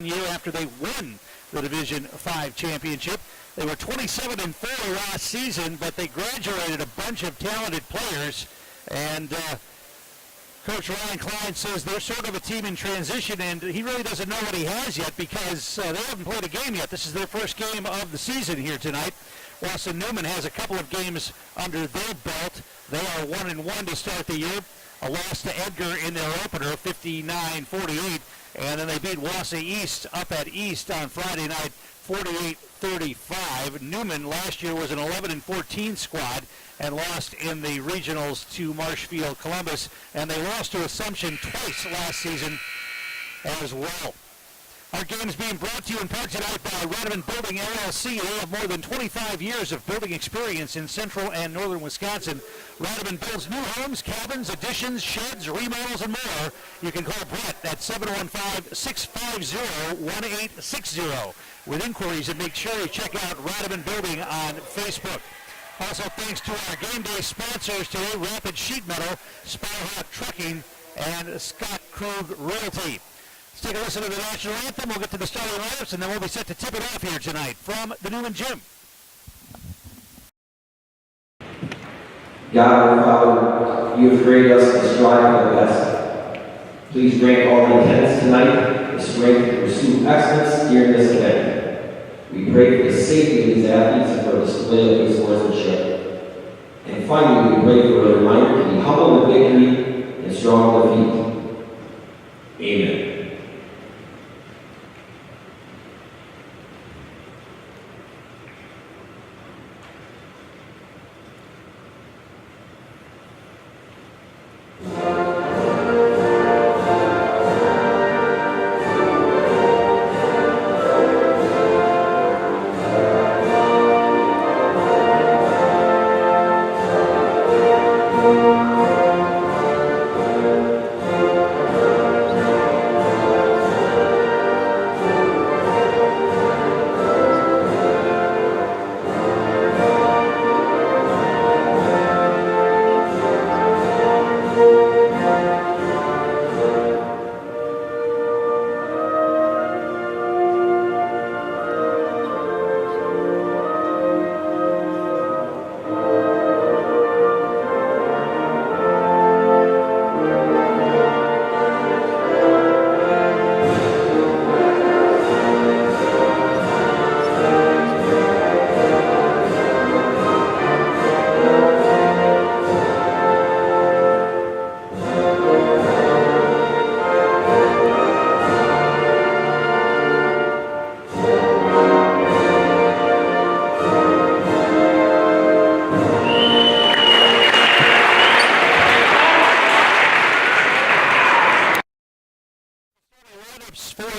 year after they won the Division 5 championship. They were 27-4 last season, but they graduated a bunch of talented players, and Coach Ryan Klein says they're sort of a team in transition, and he really doesn't know what he has yet because they haven't played a game yet. This is their first game of the season here tonight. Boston Newman has a couple of games under their belt. They are 1-1 to start the year. A loss to Edgar in their opener, 59-48, and then they beat Wausau East up at East on Friday night, 48-35. Newman last year was an 11-14 squad and lost in the regionals to Marshfield Columbus, and they lost to Assumption twice last season as well. Our game is being brought to you in part tonight by Radovan Building LLC. They have more than 25 years of building experience in central and northern Wisconsin. Radovan builds new homes, cabins, additions, sheds, remodels, and more. You can call Brett at 715-650-1860 with inquiries, and make sure you check out Radovan Building on Facebook. Also, thanks to our game day sponsors today, Rapid Sheet Metal, Sparhawk Trucking, and Scott Krug Realty. Let's take a listen to the national anthem. We'll get to the starting lineups, and then we'll be set to tip it off here tonight from the Newman Gym. God, our Father, you have created us to strive for the best. Please grant all the attendants tonight the strength to pursue excellence during this event. We pray for the safety of these athletes and for the display of good sportsmanship. And finally, we pray for a reminder to be humble in victory and strong in defeat. Amen.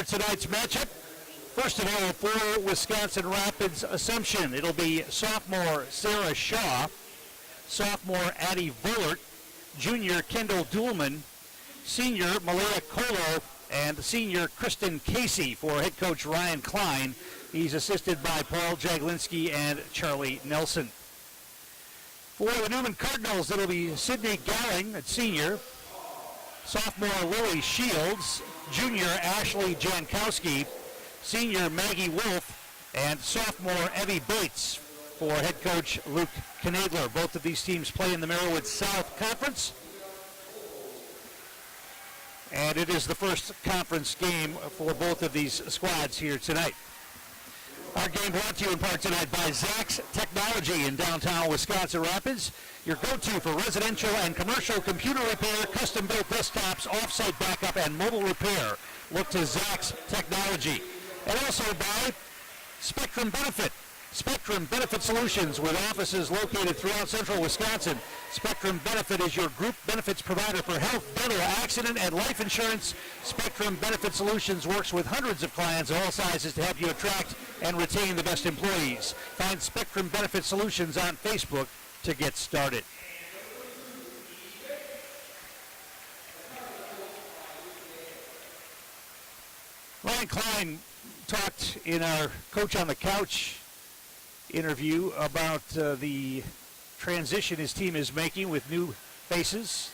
Tonight's matchup. First of all, for Wisconsin Rapids Assumption, it'll be sophomore Sarah Shaw, sophomore Addie Vollert, junior Kendall Duhlman, senior Malaya Kolo, and senior Kristen Casey for head coach Ryan Klein. He's assisted by Paul Jaglinski and Charlie Nelson. For the Newman Cardinals, it'll be Sydney Gowing at senior, sophomore Lily Shields, junior Ashley Jankowski, senior Maggie Wolf, and sophomore Evie Bates for head coach Luke Knadler. Both of these teams play in the Merriwood South Conference, and it is the first conference game for both of these squads here tonight. Our game brought to you in part tonight by Zach's Technology in downtown Wisconsin Rapids, your go-to for residential and commercial computer repair, custom-built desktops, off-site backup, and mobile repair. Look to Zach's Technology. And also by Spectrum Benefit. Spectrum Benefit Solutions, with offices located throughout central Wisconsin. Spectrum Benefit is your group benefits provider for health, dental, accident, and life insurance. Spectrum Benefit Solutions works with hundreds of clients of all sizes to help you attract and retain the best employees. Find Spectrum Benefit Solutions on Facebook to get started. Ryan Klein talked in our Coach on the Couch interview about the transition his team is making with new faces,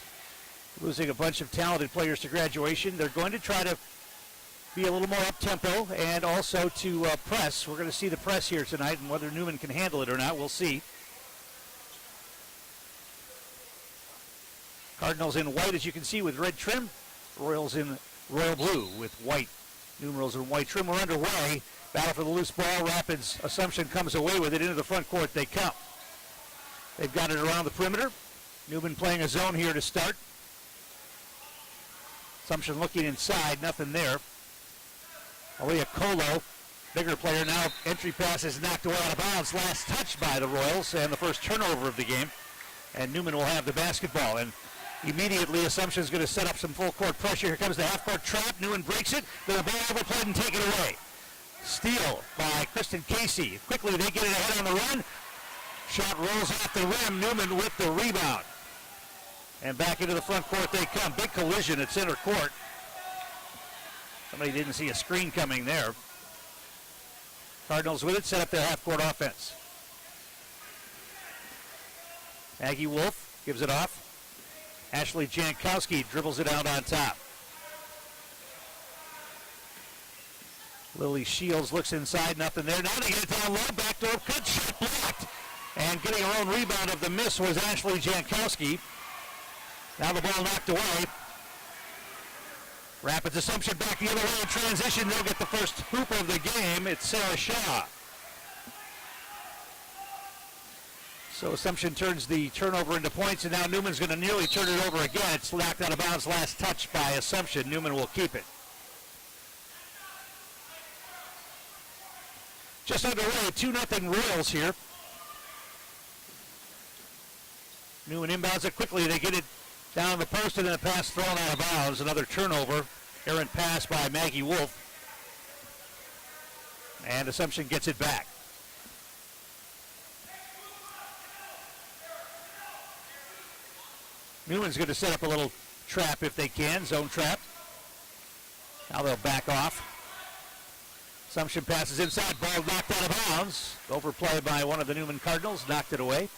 losing a bunch of talented players to graduation. They're going to try to be a little more up-tempo and also to press. We're going to see the press here tonight, and whether Newman can handle it or not, we'll see. Cardinals in white, as you can see, with red trim. Royals in royal blue with white numerals and white trim. We're underway. Battle for the loose ball. Rapids Assumption comes away with it. Into the front court they come. They've got it around the perimeter. Newman playing a zone here to start. Assumption looking inside. Nothing there. Aaliyah Colo, bigger player now. Entry pass is knocked away out of bounds. Last touch by the Royals and the first turnover of the game. And Newman will have the basketball. And immediately Assumption's going to set up some full court pressure. Here comes the half-court trap. Newman breaks it. The ball overplayed and taken away. Steal by Kristen Casey. Quickly they get it ahead on the run. Shot rolls off the rim. Newman with the rebound. And back into the front court they come. Big collision at center court. Somebody didn't see a screen coming there. Cardinals with it, set up their half-court offense. Maggie Wolf gives it off. Ashley Jankowski dribbles it out on top. Lily Shields looks inside, nothing there. Now they get it down low, backdoor cut, shot blocked. And getting her own rebound of the miss was Ashley Jankowski. Now the ball knocked away. Rapids Assumption back the other way in transition. They'll get the first hoop of the game. It's Sarah Shaw. So Assumption turns the turnover into points, and now Newman's going to nearly turn it over again. It's knocked out of bounds. Last touch by Assumption. Newman will keep it. Just underway, 2-0 Royals here. Newman inbounds it quickly. They get it down the post, and then a pass thrown out of bounds. Another turnover. Errant pass by Maggie Wolf. And Assumption gets it back. Newman's going to set up a little trap if they can, zone trap. Now they'll back off. Assumption passes inside, ball knocked out of bounds. Overplay by one of the Newman Cardinals, knocked it away.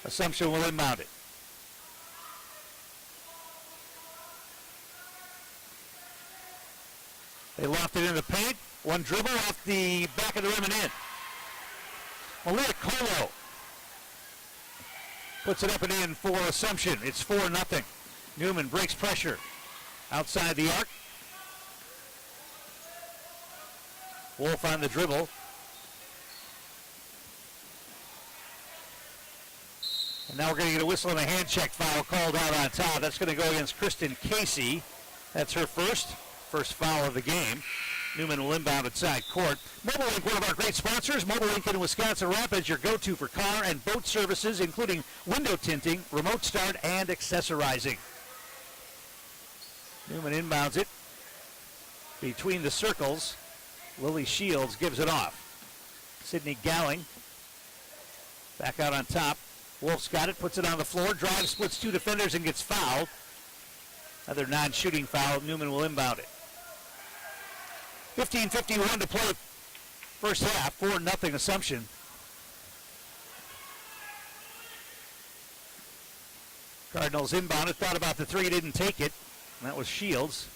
Assumption will inbound it. They loft it in the paint. One dribble off the back of the rim and in. Malia Colo puts it up and in for Assumption. It's 4-0. Newman breaks pressure outside the arc. Wolf on the dribble. And now we're going to get a whistle and a hand check foul called out on top. That's going to go against Kristen Casey. That's her first foul of the game. Newman will inbound at side court. Mobile Link, one of our great sponsors. Mobile Link in Wisconsin Rapids, your go-to for car and boat services, including window tinting, remote start, and accessorizing. Newman inbounds it between the circles. Lily Shields gives it off. Sydney Gowling back out on top. Wolf's got it, puts it on the floor, drives, splits two defenders, and gets fouled. Another non-shooting foul. Newman will inbound it. 15:51 to play first half. 4-0 Assumption. Cardinals inbound it. Thought about the three, didn't take it. And that was Shields.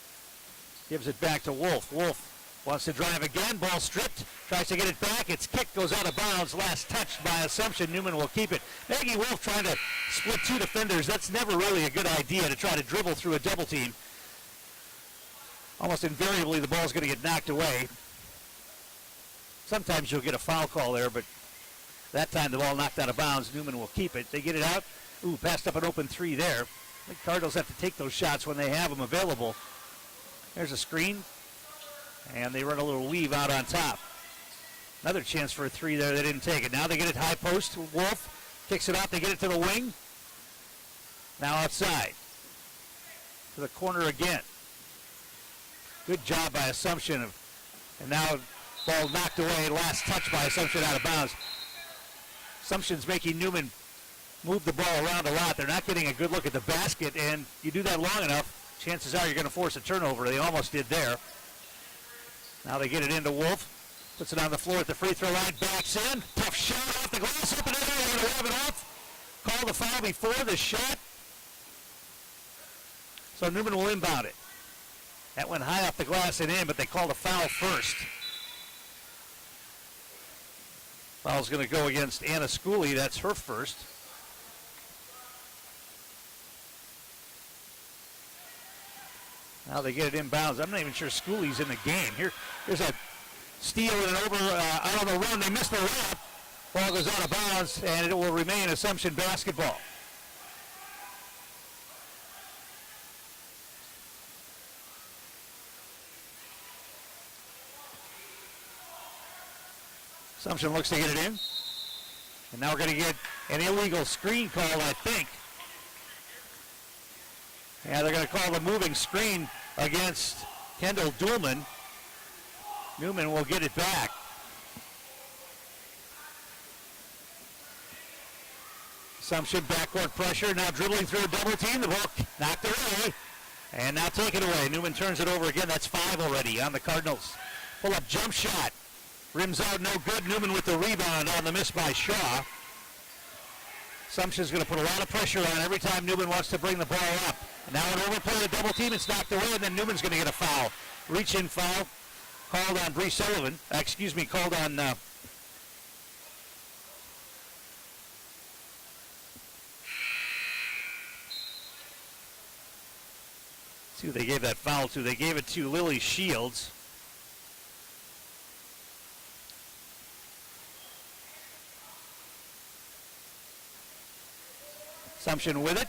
Gives it back to Wolf. Wolf wants to drive again. Ball stripped. Tries to get it back. Its kick goes out of bounds. Last touched by Assumption. Newman will keep it. Maggie Wolf trying to split two defenders. That's never really a good idea to try to dribble through a double team. Almost invariably, the ball's going to get knocked away. Sometimes you'll get a foul call there, but that time the ball knocked out of bounds. Newman will keep it. They get it out. Ooh, passed up an open three there. I think Cardinals have to take those shots when they have them available. There's a screen, and they run a little weave out on top. Another chance for a three there. They didn't take it. Now they get it high post. Wolf kicks it out. They get it to the wing. Now outside. To the corner again. Good job by Assumption. And now ball knocked away. Last touch by Assumption out of bounds. Assumption's making Newman move the ball around a lot. They're not getting a good look at the basket. And you do that long enough, chances are you're going to force a turnover. They almost did there. Now they get it into Wolf. Puts it on the floor at the free throw line. Backs in. Tough shot off the glass. Open it. They're going to have it off. Call the foul before the shot. So Newman will inbound it. That went high off the glass and in, but they called a foul first. Foul's going to go against Anna Schooley. That's her first. Now they get it inbounds. I'm not even sure Schooley's in the game. Here's a steal and over out on the run. They missed the layup. Ball goes out of bounds, and it will remain Assumption basketball. Assumption looks to get it in. And now we're going to get an illegal screen call, I think. Yeah, they're going to call the moving screen against Kendall Duhlman. Newman will get it back. Assumption backcourt pressure, now dribbling through a double team. The ball knocked away, and now taken away. Newman turns it over again. That's 5 already on the Cardinals. Pull up jump shot. Rims out, no good. Newman with the rebound on the miss by Shaw. Assumption's going to put a lot of pressure on every time Newman wants to bring the ball up. And now an overplay, a double team, it's knocked away, and then Newman's going to get a foul. Reach-in foul called on Bree Sullivan. Called on see who they gave that foul to. They gave it to Lily Shields. Assumption with it.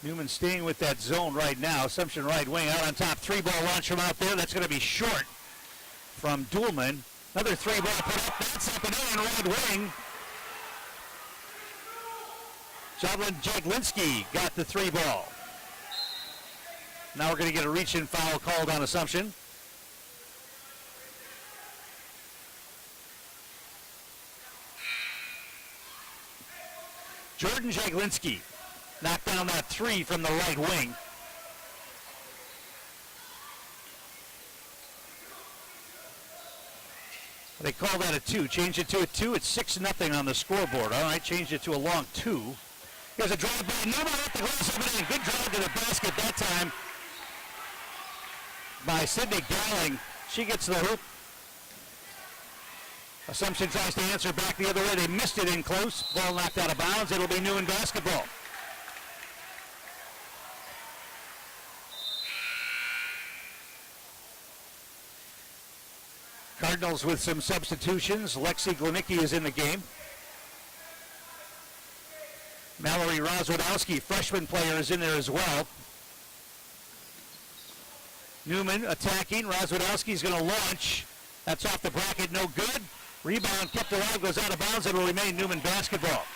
Newman staying with that zone right now. Assumption right wing out on top. 3-ball launch from out there. That's going to be short from Duhlman. Another 3-ball put up. That's up and in right wing. Jovelyn Jaglinski got the 3-ball. Now we're going to get a reach-in foul called on Assumption. Jordan Jaglinski knocked down that 3 from the right wing. They call that a 2. Change it to a 2. It's 6-0 on the scoreboard. All right, change it to a long 2. Here's a drive by Newman off the glass over there. Good drive to the basket that time by Sydney Dowling. She gets the hoop. Assumption tries to answer back the other way. They missed it in close. Ball knocked out of bounds. It'll be Newman basketball. Cardinals with some substitutions. Lexi Glenicki is in the game. Mallory Rozwadowski, freshman player, is in there as well. Newman attacking. Rozwadowski's going to launch. That's off the bracket, no good. Rebound kept alive, goes out of bounds. It will remain Newman basketball.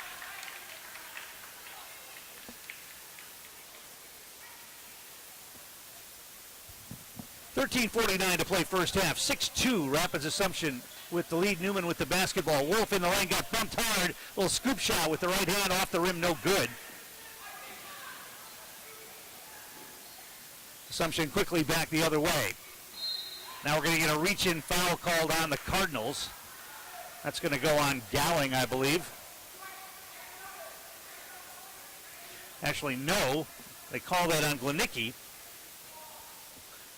.13:49 to play first half. 6-2 Rapids Assumption with the lead. Newman with the basketball. Wolf in the lane, got bumped hard. Little scoop shot with the right hand off the rim, no good. Assumption quickly back the other way. Now we're going to get a reach-in foul called on the Cardinals. That's going to go on Gowling, I believe. Actually, no. They call that on Glenicki.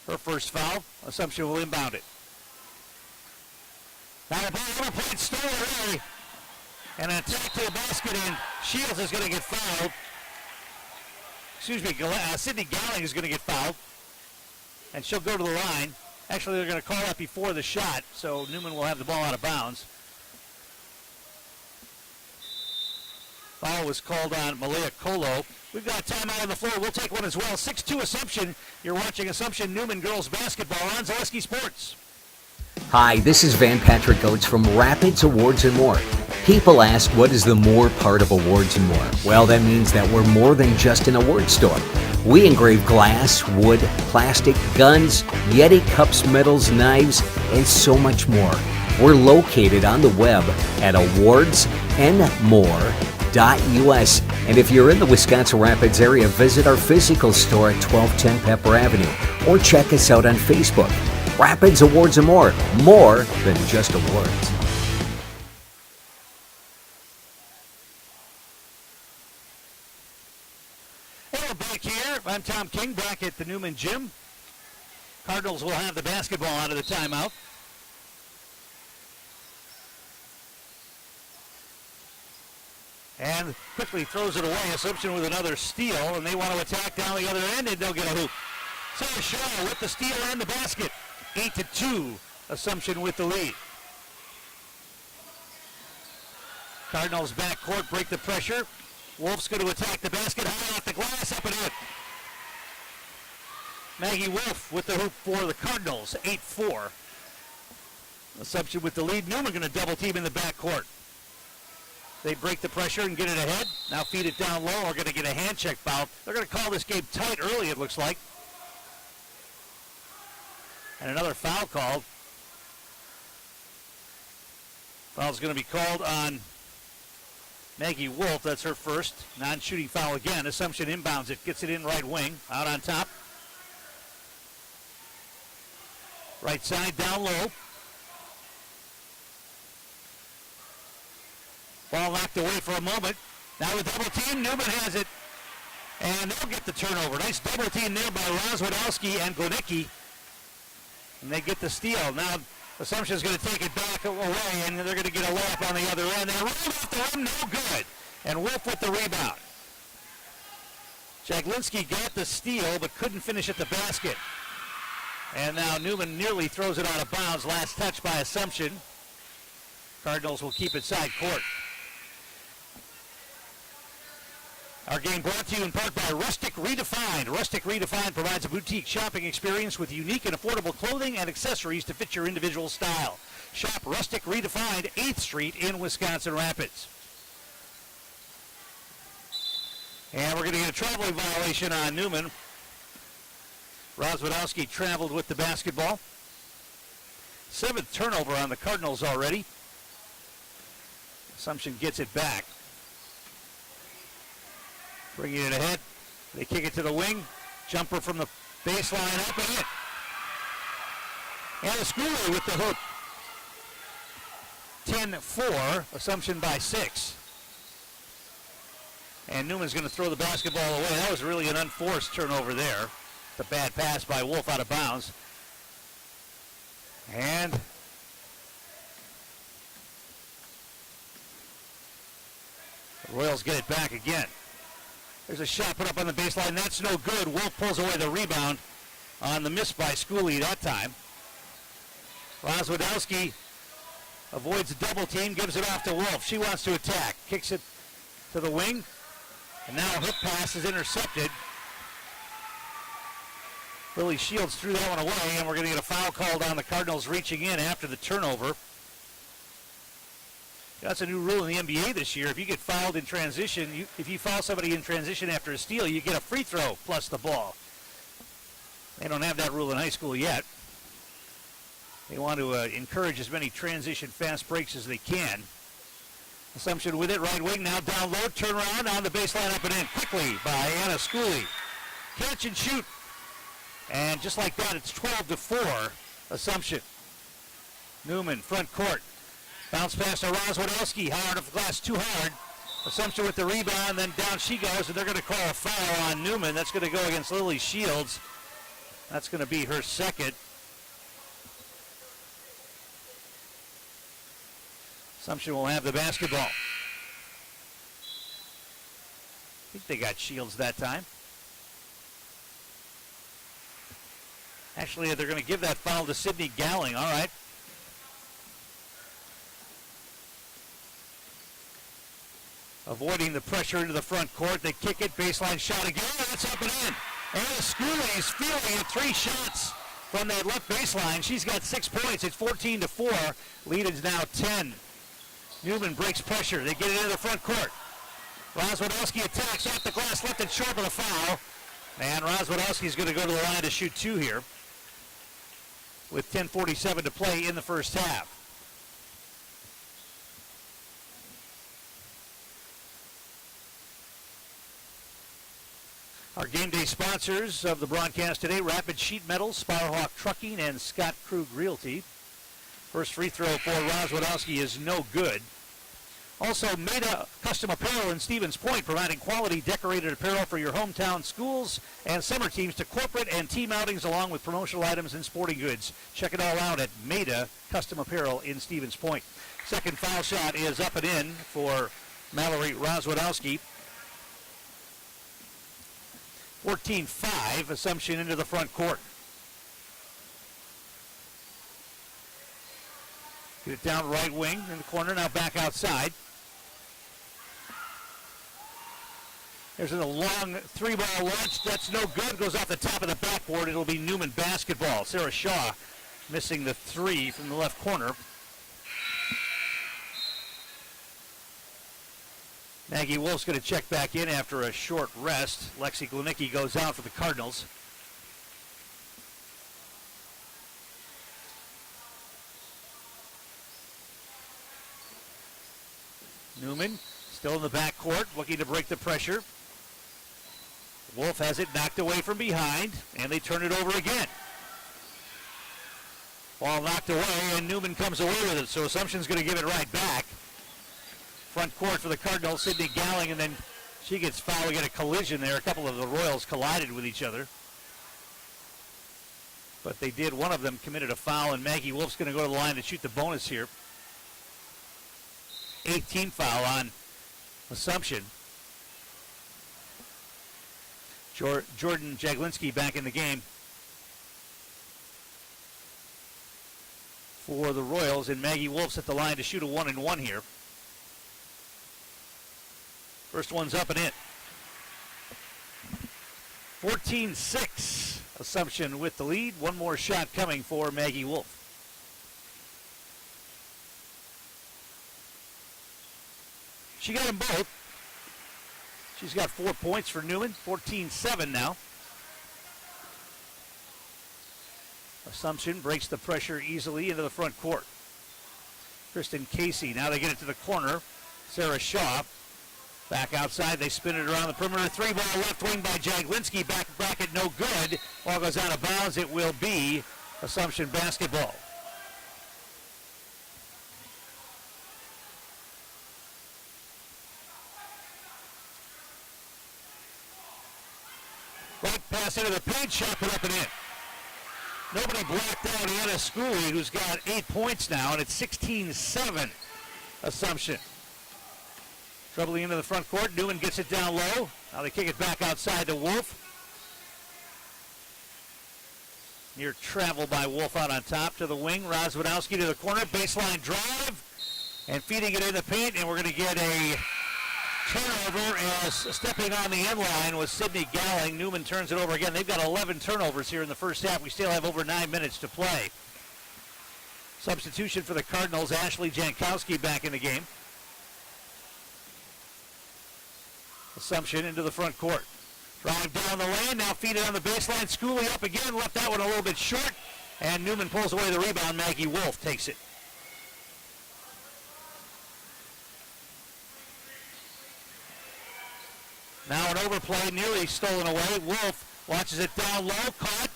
Her first foul. Assumption will inbound it. Now the ball overplayed, stolen away. And an attack to the basket, and Shields is going to get fouled. Excuse me, Sydney Gowling is going to get fouled. And she'll go to the line. Actually, they're going to call that before the shot, so Newman will have the ball out of bounds. Foul was called on Malaya Colo. We've got a timeout on the floor. We'll take one as well. 6-2 Assumption. You're watching Assumption Newman girls basketball on Zaleski Sports. Hi, this is Van Patrick Oates from Rapids Awards and More. People ask, what is the more part of Awards and More? Well, that means that we're more than just an award store. We engrave glass, wood, plastic, guns, Yeti cups, medals, knives, and so much more. We're located on the web at awardsandmore.us. And if you're in the Wisconsin Rapids area, visit our physical store at 1210 Pepper Avenue or check us out on Facebook. Rapids Awards and More than just awards. King back at the Newman gym. Cardinals will have the basketball out of the timeout. And quickly throws it away. Assumption with another steal, and they want to attack down the other end, and they'll get a hoop. Sarah Shaw with the steal and the basket. 8-2. Assumption with the lead. Cardinals backcourt break the pressure. Wolf's going to attack the basket, high off the glass, up and in. Maggie Wolf with the hoop for the Cardinals, 8-4. Assumption with the lead. Newman going to double team in the backcourt. They break the pressure and get it ahead. Now feed it down low. We're going to get a hand check foul. They're going to call this game tight early, it looks like. And another foul called. Foul's going to be called on Maggie Wolf. That's her first non-shooting foul again. Assumption inbounds it. Gets it in right wing. Out on top. Right side down low. Ball knocked away for a moment. Now with double team, Newman has it. And they'll get the turnover. Nice double team there by Rozwadowski and Glenicki. And they get the steal. Now Assumption's going to take it back away, and they're going to get a layup on the other end. And rolled off the rim, no good. And Wolf with the rebound. Jaglinski got the steal, but couldn't finish at the basket. And now Newman nearly throws it out of bounds. Last touch by Assumption. Cardinals will keep it side court. Our game brought to you in part by Rustic Redefined. Rustic Redefined provides a boutique shopping experience with unique and affordable clothing and accessories to fit your individual style. Shop Rustic Redefined, 8th Street in Wisconsin Rapids. And we're going to get a traveling violation on Newman. Rozwadowski traveled with the basketball. 7th turnover on the Cardinals already. Assumption gets it back. Bringing it ahead. They kick it to the wing. Jumper from the baseline up and in. And a Schooler with the hook. 10-4. Assumption by 6. And Newman's going to throw the basketball away. That was really an unforced turnover there. The bad pass by Wolf out of bounds. And the Royals get it back again. There's a shot put up on the baseline. That's no good. Wolf pulls away the rebound on the miss by Schooley that time. Rozwadowski avoids a double team, gives it off to Wolf. She wants to attack. Kicks it to the wing. And now a hook pass is intercepted. Lily Shields threw that one away, and we're going to get a foul called on the Cardinals reaching in after the turnover. That's a new rule in the NBA this year. If you get fouled in transition, if you foul somebody in transition after a steal, you get a free throw plus the ball. They don't have that rule in high school yet. They want to encourage as many transition fast breaks as they can. Assumption with it, right wing, now down low, turn around, on the baseline, up and in quickly by Anna Schooley. Catch and shoot. And just like that, it's 12-4, Assumption. Newman, front court. Bounce pass to Rozwadowski, hard off the glass, too hard. Assumption with the rebound, then down she goes, and they're going to call a foul on Newman. That's going to go against Lily Shields. That's going to be her second. Assumption will have the basketball. I think they got Shields that time. Actually, they're going to give that foul to Sydney Gowling. All right. Avoiding the pressure into the front court. They kick it. Baseline shot again. That's up and in. Anna Schooley is fielding at 3 shots from that left baseline. She's got 6 points. It's 14-4. Lead is now 10. Newman breaks pressure. They get it into the front court. Rozwadowski attacks off the glass. Left it short of the foul. And Rozwadowski is going to go to the line to shoot 2 here with 10:47 to play in the first half. Our game day sponsors of the broadcast today, Rapid Sheet Metals, Sparhawk Trucking, and Scott Krug Realty. First free throw for Rozwadowski is no good. Also, Maida Custom Apparel in Stevens Point, providing quality decorated apparel for your hometown schools and summer teams to corporate and team outings, along with promotional items and sporting goods. Check it all out at Maida Custom Apparel in Stevens Point. Second foul shot is up and in for Mallory Rozwadowski. 14-5, Assumption into the front court. Get it down right wing in the corner, now back outside. There's a long three-ball launch. That's no good. Goes off the top of the backboard. It'll be Newman basketball. Sarah Shaw missing the three from the left corner. Maggie Wolf's going to check back in after a short rest. Lexi Glenicki goes out for the Cardinals. Newman still in the backcourt, looking to break the pressure. Wolf has it knocked away from behind, and they turn it over again. Ball knocked away, and Newman comes away with it, so Assumption's going to give it right back. Front court for the Cardinals, Sydney Gowling, and then she gets fouled. We get a collision there. A couple of the Royals collided with each other. But they did. One of them committed a foul, and Maggie Wolf's going to go to the line to shoot the bonus here. 18 foul on Assumption. Jordan Jaglinski back in the game for the Royals, and Maggie Wolf's at the line to shoot a 1-and-1 here. First one's up and in. 14-6, Assumption with the lead. One more shot coming for Maggie Wolf. She got them both. She's got 4 points for Newman, 14-7 now. Assumption breaks the pressure easily into the front court. Kristen Casey, now they get it to the corner. Sarah Shaw, back outside, they spin it around the perimeter. Three-ball left wing by Jaglinski, back bracket no good. Ball goes out of bounds, it will be Assumption basketball. Right pass into the paint, shot put up and in. Nobody blocked out Anna Schooley, who's got 8 points now, and it's 16-7 Assumption. Dribbling into the front court, Newman gets it down low. Now they kick it back outside to Wolf. Near travel by Wolf out on top to the wing. Rozwadowski to the corner, baseline drive, and feeding it in the paint, and we're going to get a turnover as stepping on the end line was Sydney Gowling. Newman turns it over again. They've got 11 turnovers here in the first half. We still have over 9 minutes to play. Substitution for the Cardinals, Ashley Jankowski back in the game. Assumption into the front court. Drive down the lane, now feed it on the baseline. Schooley up again, left that one a little bit short, and Newman pulls away the rebound. Maggie Wolf takes it. Now an overplay, nearly stolen away. Wolf watches it down low, caught.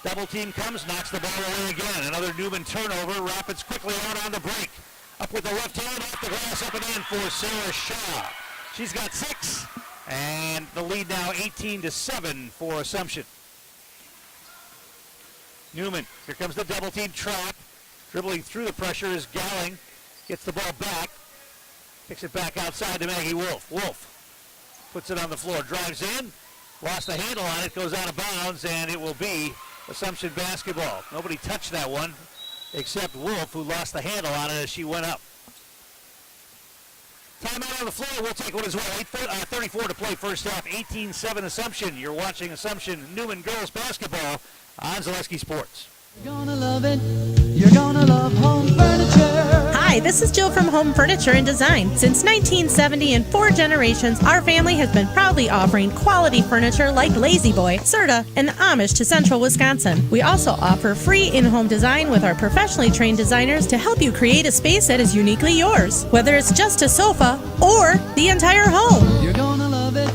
Double team comes, knocks the ball away again. Another Newman turnover. Rapids quickly out on the break. Up with the left hand, off the glass, up and in for Sarah Shaw. She's got 6, and the lead now 18-7 for Assumption. Newman, here comes the double team trap. Dribbling through the pressure is Gowling. Gets the ball back. Kicks it back outside to Maggie Wolf. Wolf puts it on the floor, drives in, lost the handle on it, goes out of bounds, and it will be Assumption basketball. Nobody touched that one except Wolf, who lost the handle on it as she went up. Timeout on the floor. We'll take one as well. 8:34 to play first half. 18-7 Assumption. You're watching Assumption Newman girls basketball on Zaleski Sports. You're gonna love it. You're gonna love home furniture. Hi, this is Jill from Home Furniture and Design. Since 1970, in 4 generations, our family has been proudly offering quality furniture like Lazy Boy, Serta, and Amish to Central Wisconsin. We also offer free in-home design with our professionally trained designers to help you create a space that is uniquely yours, whether it's just a sofa or the entire home. You're gonna love it.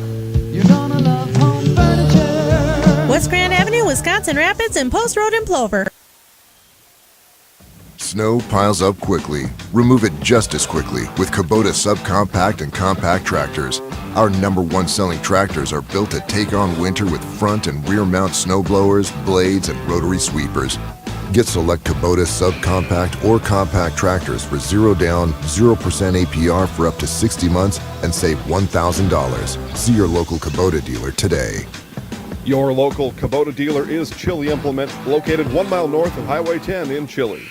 You're gonna love home furniture. West Grand Avenue, Wisconsin Rapids, and Post Road in Plover. Snow piles up quickly. Remove it just as quickly with Kubota subcompact and compact tractors. Our #1 selling tractors are built to take on winter with front and rear mount snow blowers, blades, and rotary sweepers. Get select Kubota subcompact or compact tractors for 0 down, 0% APR for up to 60 months and save $1,000. See your local Kubota dealer today. Your local Kubota dealer is Chili Implement, located 1 mile north of Highway 10 in Chili.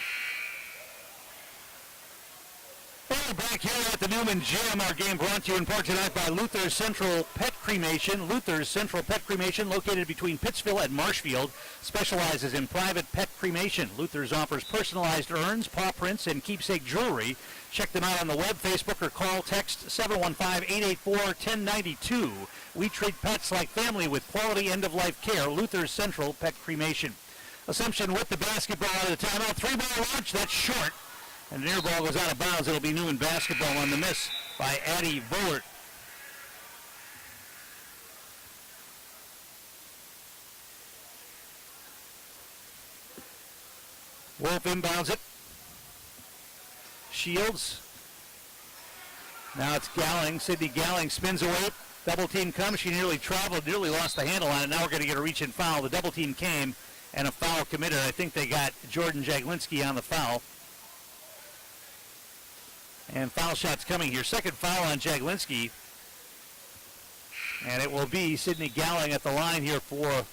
Well, back here at the Newman Gym, our game brought to you in part tonight by Luther's Central Pet Cremation. Luther's Central Pet Cremation, located between Pittsville and Marshfield, specializes in private pet cremation. Luther's offers personalized urns, paw prints, and keepsake jewelry. Check them out on the web, Facebook, or call text 715-884-1092. We treat pets like family with quality end-of-life care. Luther's Central Pet Cremation. Assumption with the basketball out of the timeout. 3-ball launch, that's short. And the near ball goes out of bounds. It'll be Newman basketball on the miss by Addie Bullard. Wolf inbounds it. Shields. Now it's Galling. Sydney Galling spins away. Double team comes. She nearly traveled, nearly lost the handle on it. Now we're going to get a reach and foul. The double team came and a foul committed. I think they got Jordan Jaglinski on the foul. And foul shots coming here. Second foul on Jaglinski. And it will be Sydney Galling at the line here for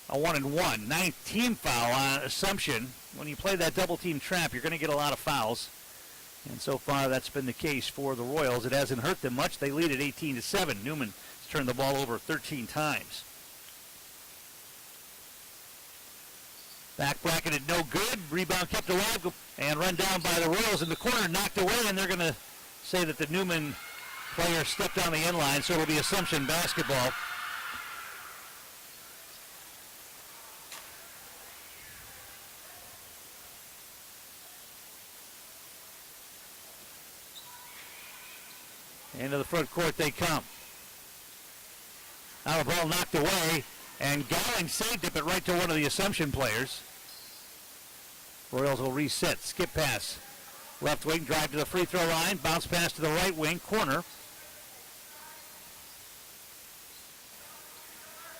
a 1-and-1. 19 foul on Assumption. When you play that double team trap, you're going to get a lot of fouls. And so far, that's been the case for the Royals. It hasn't hurt them much. They lead at 18-7. Newman has turned the ball over 13 times. Back bracketed, no good. Rebound kept alive and run down by the Royals in the corner, knocked away, and they're going to say that the Newman player stepped on the end line, so it'll be Assumption basketball. Into the front court they come. Now the ball knocked away, and Galling saved it, but right to one of the Assumption players. Royals will reset. Skip pass. Left wing, drive to the free throw line. Bounce pass to the right wing, corner.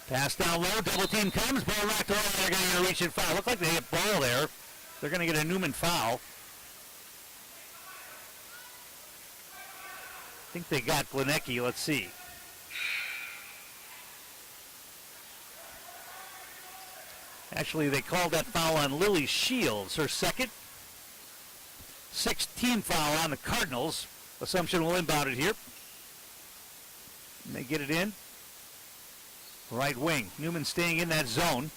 Pass down low, double team comes. Ball knocked away. They're going to get a reach and foul. Looked like they hit ball there. They're going to get a Newman foul. I think they got Glenecki. Let's see. Actually, they called that foul on Lily Shields, her second. 16 foul on the Cardinals. Assumption will inbound it here. And they get it in. Right wing. Newman staying in that zone.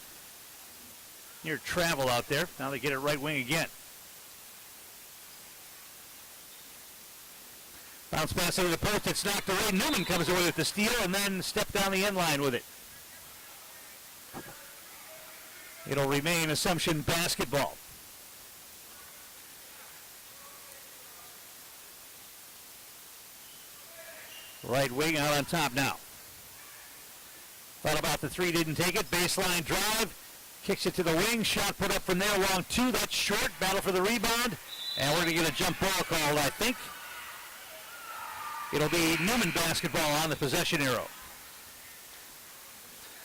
Near travel out there. Now they get it right wing again. Bounce pass over the post. It's knocked away. Newman comes away with the steal and then step down the end line with it. It'll remain Assumption basketball. Right wing out on top now. Thought about the three, didn't take it. Baseline drive. Kicks it to the wing. Shot put up from there. Long two. That's short. Battle for the rebound. And we're going to get a jump ball called, I think. It'll be Newman basketball on the possession arrow.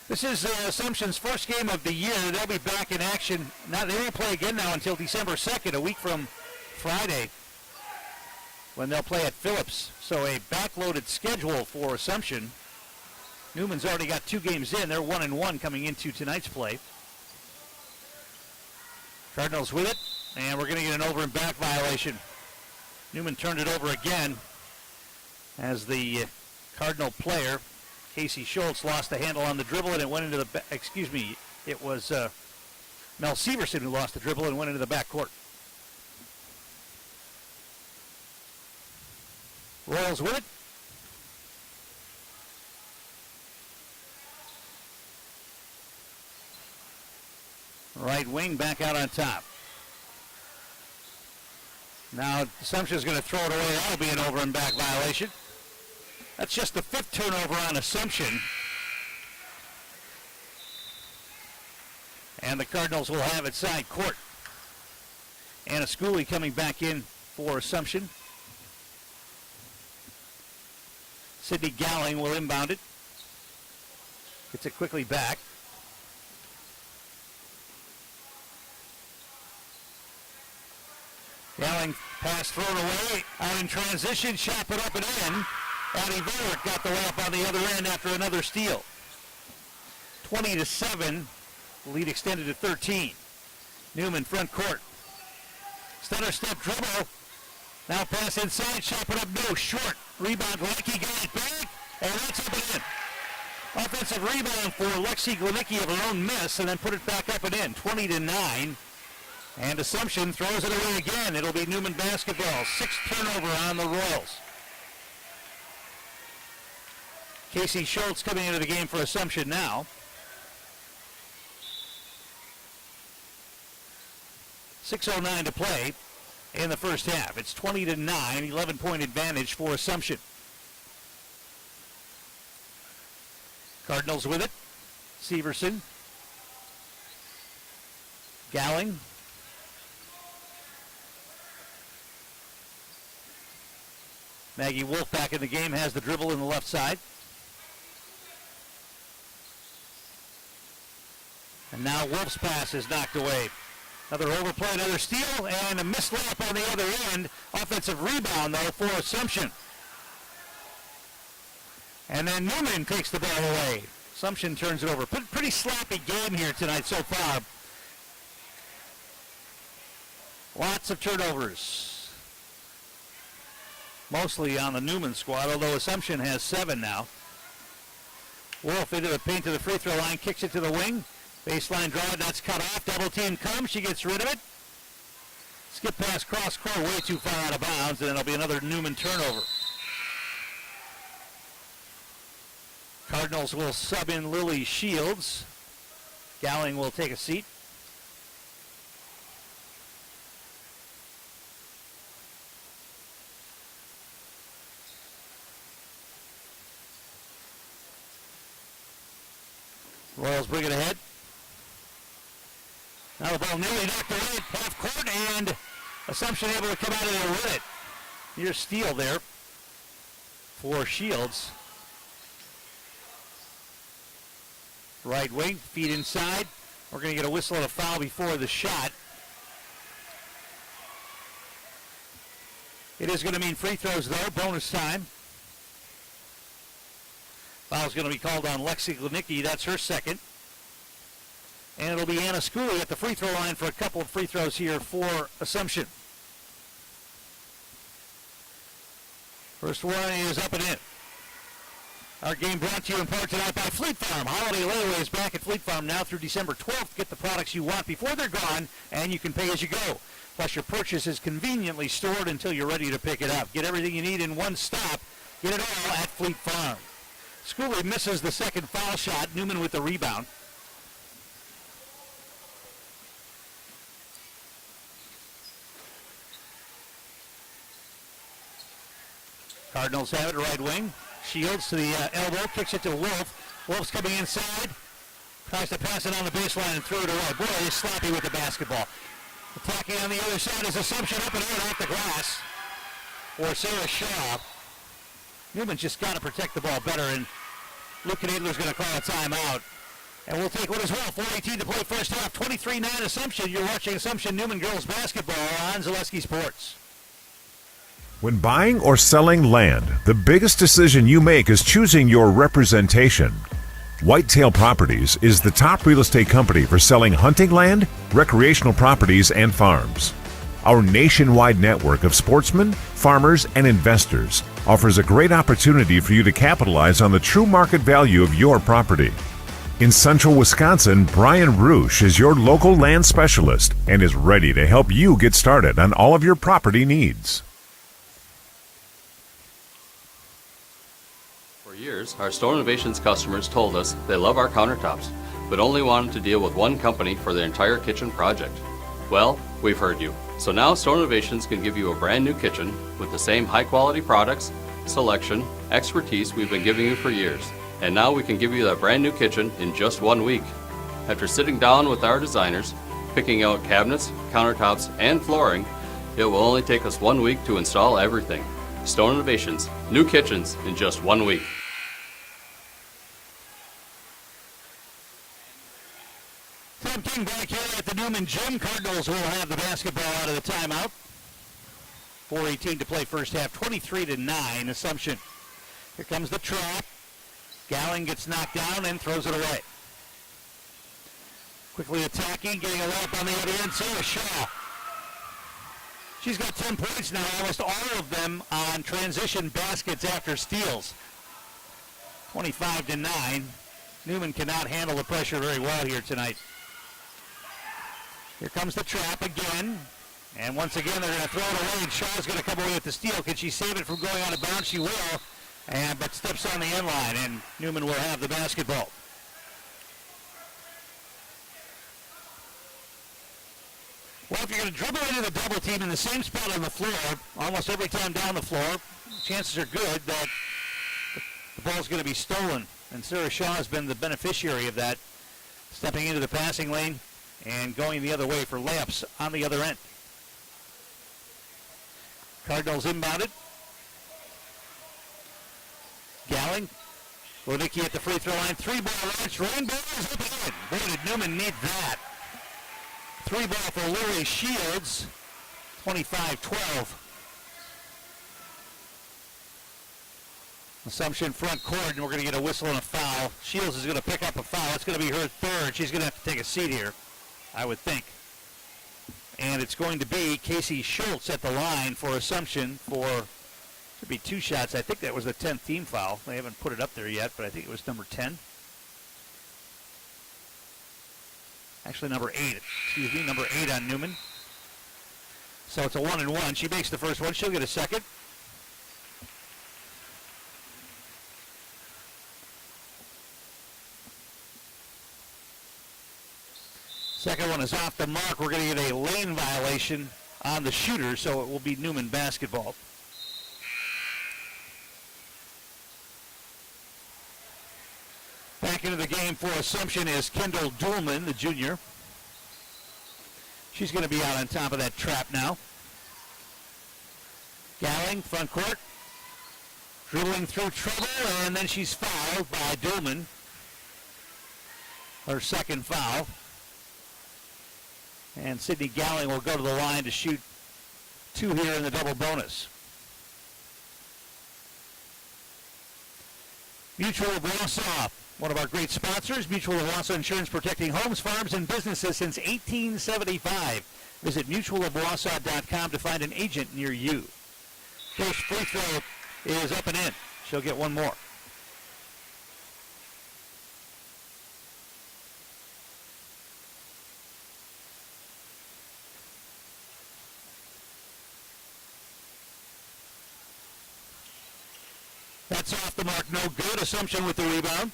This is Assumption's first game of the year. They'll be back in action. Now they won't play again now until December 2nd, a week from Friday, when they'll play at Phillips. So a backloaded schedule for Assumption. Newman's already got 2 games in. They're 1-1 coming into tonight's play. Cardinals with it, and we're going to get an over and back violation. Newman turned it over again as the Cardinal player, Casey Schultz, lost the handle on the dribble and it went into the, it was Mel Severson who lost the dribble and went into the backcourt. Royals with it. Right wing back out on top. Now Assumption's going to throw it away. That'll be an over and back violation. That's just the 5th turnover on Assumption. And the Cardinals will have it side court. Anna Schooley coming back in for Assumption. Sydney Gowling will inbound it. Gets it quickly back. Gowling pass thrown away. Out in transition. Shot put up and in. Addie Verrick got the layup on the other end after another steal. 20-7. The lead extended to 13. Newman front court. Stutter step dribble. Now pass inside. Shot put up no. Short. Rebound. Glenicki got it back. And that's up and in. Offensive rebound for Lexi Glenicki of her own miss, and then put it back up and in. 20-9. And Assumption throws it away again. It'll be Newman basketball. 6th turnover on the Royals. Casey Schultz coming into the game for Assumption now. 6:09 to play in the first half. It's 20-9, 11-point advantage for Assumption. Cardinals with it. Severson. Gowling. Maggie Wolf back in the game, has the dribble in the left side. And now Wolf's pass is knocked away. Another overplay, another steal, and a missed layup on the other end. Offensive rebound, though, for Assumption. And then Newman takes the ball away. Assumption turns it over. Pretty sloppy game here tonight so far. Lots of turnovers. Mostly on the Newman squad, although Assumption has 7 now. Wolf into the paint to the free throw line, kicks it to the wing. Baseline draw, that's cut off. Double team comes, she gets rid of it. Skip pass cross court, way too far out of bounds, and it'll be another Newman turnover. Cardinals will sub in Lily Shields. Gowling will take a seat. Royals bring it ahead. Now the ball nearly knocked away at half court, and Assumption able to come out of there with it. Near steal there for Shields. Right wing, feet inside. We're going to get a whistle and a foul before the shot. It is going to mean free throws, though. Bonus time. Foul's going to be called on Lexi Glenicki. That's her second. And it'll be Anna Schooley at the free throw line for a couple of free throws here for Assumption. First one is up and in. Our game brought to you in part tonight by Fleet Farm. Holiday layaways back at Fleet Farm now through December 12th. Get the products you want before they're gone, and you can pay as you go. Plus, your purchase is conveniently stored until you're ready to pick it up. Get everything you need in one stop. Get it all at Fleet Farm. Schooley misses the second foul shot. Newman with the rebound. Cardinals have it right wing. Shields to the elbow, kicks it to Wolf. Wolf's coming inside. Tries to pass it on the baseline and throw it away. Boy, he's sloppy with the basketball. Attacking on the other side is Assumption up and in off the glass. For Sarah Shaw. Newman's just got to protect the ball better, and Luke Knadler's going to call a timeout. And we'll take one as well. 4:18 to play first half. 23-9 Assumption. You're watching Assumption Newman girls basketball on Zaleski Sports. When buying or selling land, the biggest decision you make is choosing your representation. Whitetail Properties is the top real estate company for selling hunting land, recreational properties, and farms. Our nationwide network of sportsmen, farmers, and investors offers a great opportunity for you to capitalize on the true market value of your property. In central Wisconsin, Brian Roosh is your local land specialist and is ready to help you get started on all of your property needs. For years, our Store Innovations customers told us they love our countertops, but only wanted to deal with one company for their entire kitchen project. Well, we've heard you. So now Store Innovations can give you a brand new kitchen with the same high quality products, selection, expertise we've been giving you for years. And now we can give you that brand new kitchen in just 1 week. After sitting down with our designers, picking out cabinets, countertops, and flooring, it will only take us 1 week to install everything. Stone Innovations, new kitchens in just 1 week. Tom King back here at the Newman Gym. Cardinals will have the basketball out of the timeout. 4:18 to play first half, 23-9, Assumption. Here comes the trap. Gowling gets knocked down and throws it away. Quickly attacking, getting a layup on the other end, Sarah Shaw. She's got 10 points now, almost all of them on transition baskets after steals. 25-9. Newman cannot handle the pressure very well here tonight. Here comes the trap again. And once again, they're going to throw it away, and Shaw's going to come away with the steal. Can she save it from going out of bounds? She will, but steps on the end line, and Newman will have the basketball. Well, if you're going to dribble into the double team in the same spot on the floor, almost every time down the floor, chances are good that the ball's going to be stolen. And Sarah Shaw has been the beneficiary of that, stepping into the passing lane and going the other way for layups on the other end. Cardinals inbounded. Gowling. Lewicki at the free throw line. 3-ball launch. Rainbow is up and in. Boy, did Newman need that. 3-ball for Lily Shields. 25-12. Assumption front court, and we're going to get a whistle and a foul. Shields is going to pick up a foul. It's going to be her third. She's going to have to take a seat here, I would think. And it's going to be Casey Schultz at the line for Assumption for, should be 2 shots. I think that was the 10th team foul. They haven't put it up there yet, but I think it was number 10. Actually, number 8. Excuse me, number 8 on Newman. So it's a 1-and-1. She makes the first one. She'll get a second. Second one is off the mark. We're going to get a lane violation on the shooter, so it will be Newman basketball. Back into the game for Assumption is Kendall Duhlman, the junior. She's going to be out on top of that trap now. Gowling, front court. Dribbling through trouble, and then she's fouled by Duhlman. Her second foul. And Sydney Gowling will go to the line to shoot 2 here in the double bonus. Mutual of Wausau, one of our great sponsors. Mutual of Wausau Insurance, protecting homes, farms, and businesses since 1875. Visit mutualofwausau.com to find an agent near you. First free throw is up and in. She'll get one more. That's off the mark, no good. Assumption with the rebound.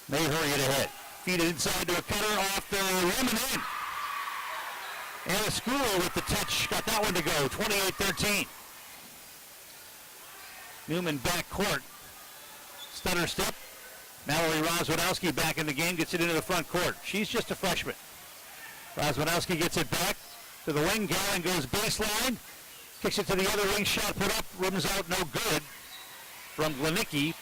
May hurry it ahead. Feed it inside to a cutter off the rim and in. And a School with the touch. Got that one to go. 28-13. Newman back court. Stutter step. Mallory Rozwadowski back in the game. Gets it into the front court. She's just a freshman. Rozwadowski gets it back to the wing. Gowling goes baseline. Kicks it to the other wing, shot put up, rims out, no good from Glenicki.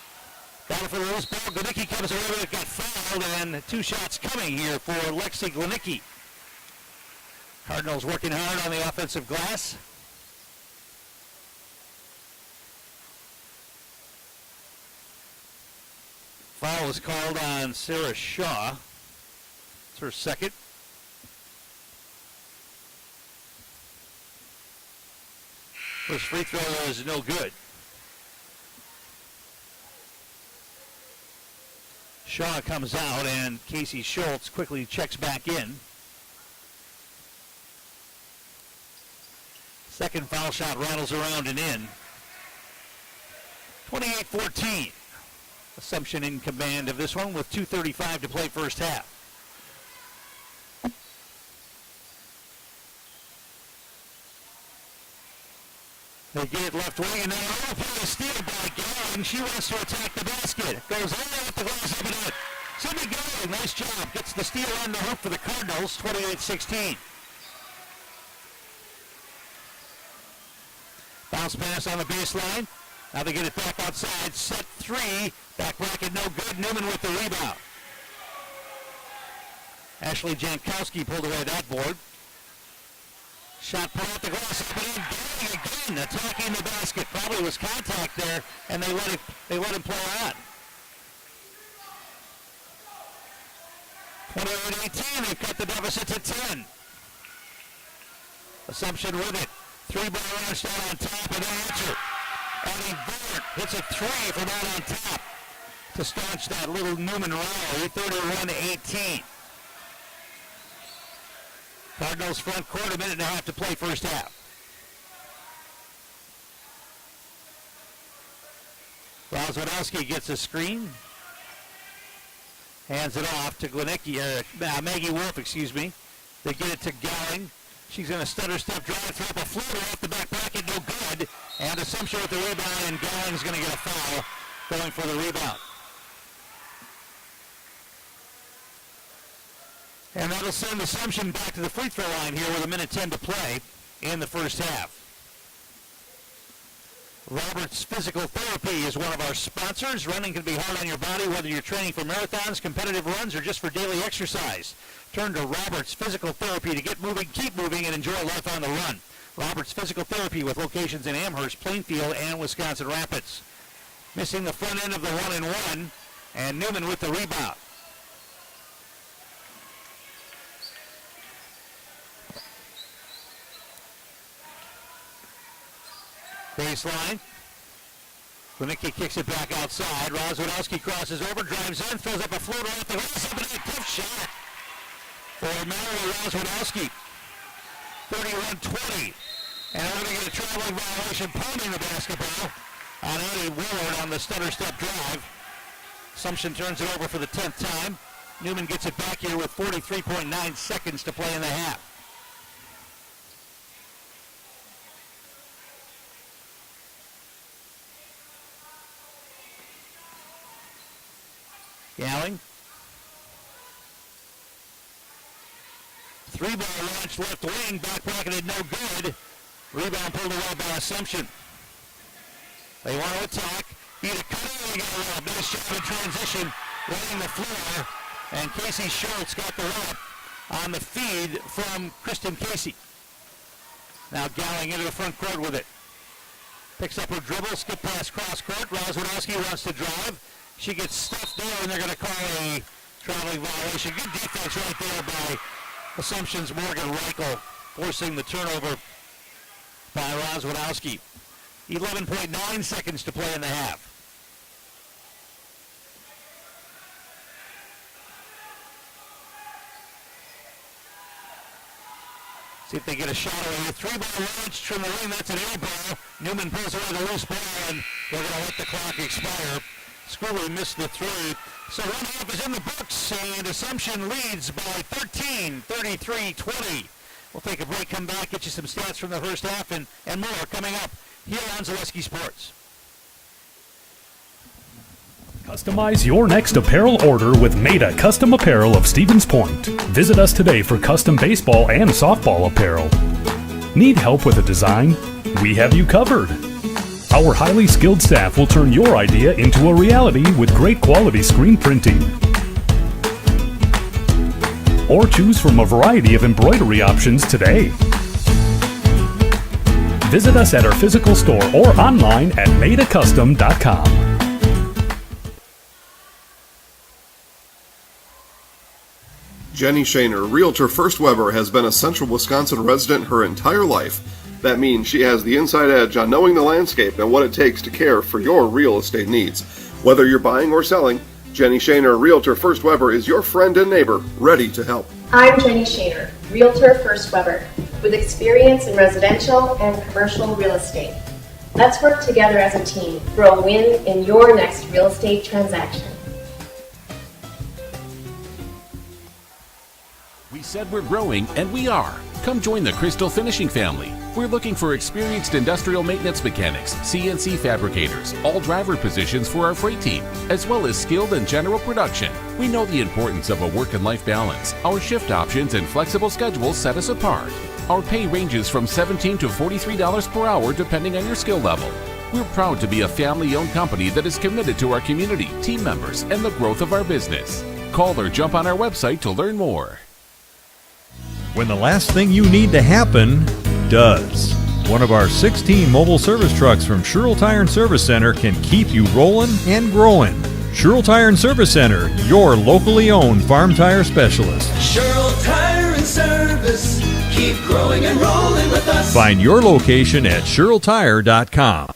Battle for the loose ball, Glenicki comes away with it, got fouled, and 2 shots coming here for Lexi Glenicki. Cardinals working hard on the offensive glass. Foul is called on Sarah Shaw. It's her second. First free throw is no good. Shaw comes out, and Casey Schultz quickly checks back in. Second foul shot rattles around and in. 28-14. Assumption in command of this one with 2:35 to play first half. They get it left wing, and now a play steal by Gowling. She wants to attack the basket. Goes all the way up the glass up and in. Sydney Gowling Gowling, nice job. Gets the steal on the hoop for the Cardinals, 28-16. Bounce pass on the baseline. Now they get it back outside. Set three. Back bracket, no good. Newman with the rebound. Ashley Jankowski pulled away that board. Shot put off the glass. Gowling again attacking the basket. Probably was contact there, and they let him play on. 28-18. They've cut the deficit to 10. Assumption with it. Three-ball launch down on top, and they answer. Eddie Burt hits a three from out on top to staunch that little Newman rally, 31-18. Cardinals front court, a minute and a half to play first half. Rozwadowski gets a screen. Hands it off to Maggie Wolf, They get it to Gowling. She's going to stutter step drive, throw up a floater off the back bracket, no good. And Assumption with the rebound, and Gowling's going to get a foul going for the rebound. And that'll send Assumption back to the free throw line here with a minute 10 to play in the first half. Roberts Physical Therapy is one of our sponsors. Running can be hard on your body, whether you're training for marathons, competitive runs, or just for daily exercise. Turn to Roberts Physical Therapy to get moving, keep moving, and enjoy life on the run. Roberts Physical Therapy with locations in Amherst, Plainfield, and Wisconsin Rapids. Missing the front end of the 1-and-1, and Newman with the rebound. Baseline. Klinicki kicks it back outside. Rozwadowski crosses over, drives in, throws up a floater off the glass. Up and a tough shot for Mallory Rozwadowski. 31-20. And we're going to get a traveling violation, palming the basketball on Eddie Willard on the stutter step drive. Assumption turns it over for the 10th time. Newman gets it back here with 43.9 seconds to play in the half. Gowling. Three-ball launch left wing, back bracketed, no good. Rebound pulled away by Assumption. They want to attack. Either cut or nice job in transition, running the floor, and Casey Schultz got the run on the feed from Kristen Casey. Now Gowling into the front court with it. Picks up her dribble, skip pass cross court. Rozwadowski wants to drive. She gets stuffed there, and they're going to call a traveling violation. Good defense right there by Assumption's Morgan Reichel, forcing the turnover by Rozwadowski. 11.9 seconds to play in the half. See if they get a shot away. A three-ball launch from the ring. That's an air ball. Newman pulls away the loose ball, and they're going to let the clock expire. Squirrely missed the three. So one half is in the books, and Assumption leads by 13, 33-20. We'll take a break, come back, get you some stats from the first half, and more coming up here on Zaleski Sports. Customize your next apparel order with Maida Custom Apparel of Stevens Point. Visit us today for custom baseball and softball apparel. Need help with a design? We have you covered. Our highly skilled staff will turn your idea into a reality with great quality screen printing. Or choose from a variety of embroidery options today. Visit us at our physical store or online at maidacustom.com. Jenny Shaner, Realtor First Weber, has been a Central Wisconsin resident her entire life. That means she has the inside edge on knowing the landscape and what it takes to care for your real estate needs. Whether you're buying or selling, Jenny Shaner, Realtor First Weber, is your friend and neighbor, ready to help. I'm Jenny Shaner, Realtor First Weber, with experience in residential and commercial real estate. Let's work together as a team for a win in your next real estate transaction. We said we're growing, and we are. Come join the Crystal Finishing family. We're looking for experienced industrial maintenance mechanics, CNC fabricators, all driver positions for our freight team, as well as skilled and general production. We know the importance of a work and life balance. Our shift options and flexible schedules set us apart. Our pay ranges from $17 to $43 per hour depending on your skill level. We're proud to be a family-owned company that is committed to our community, team members, and the growth of our business. Call or jump on our website to learn more. When the last thing you need to happen does. One of our 16 mobile service trucks from Sherrill Tire and Service Center can keep you rolling and growing. Sherrill Tire and Service Center, your locally owned farm tire specialist. Sherrill Tire and Service, keep growing and rolling with us. Find your location at SherrillTire.com.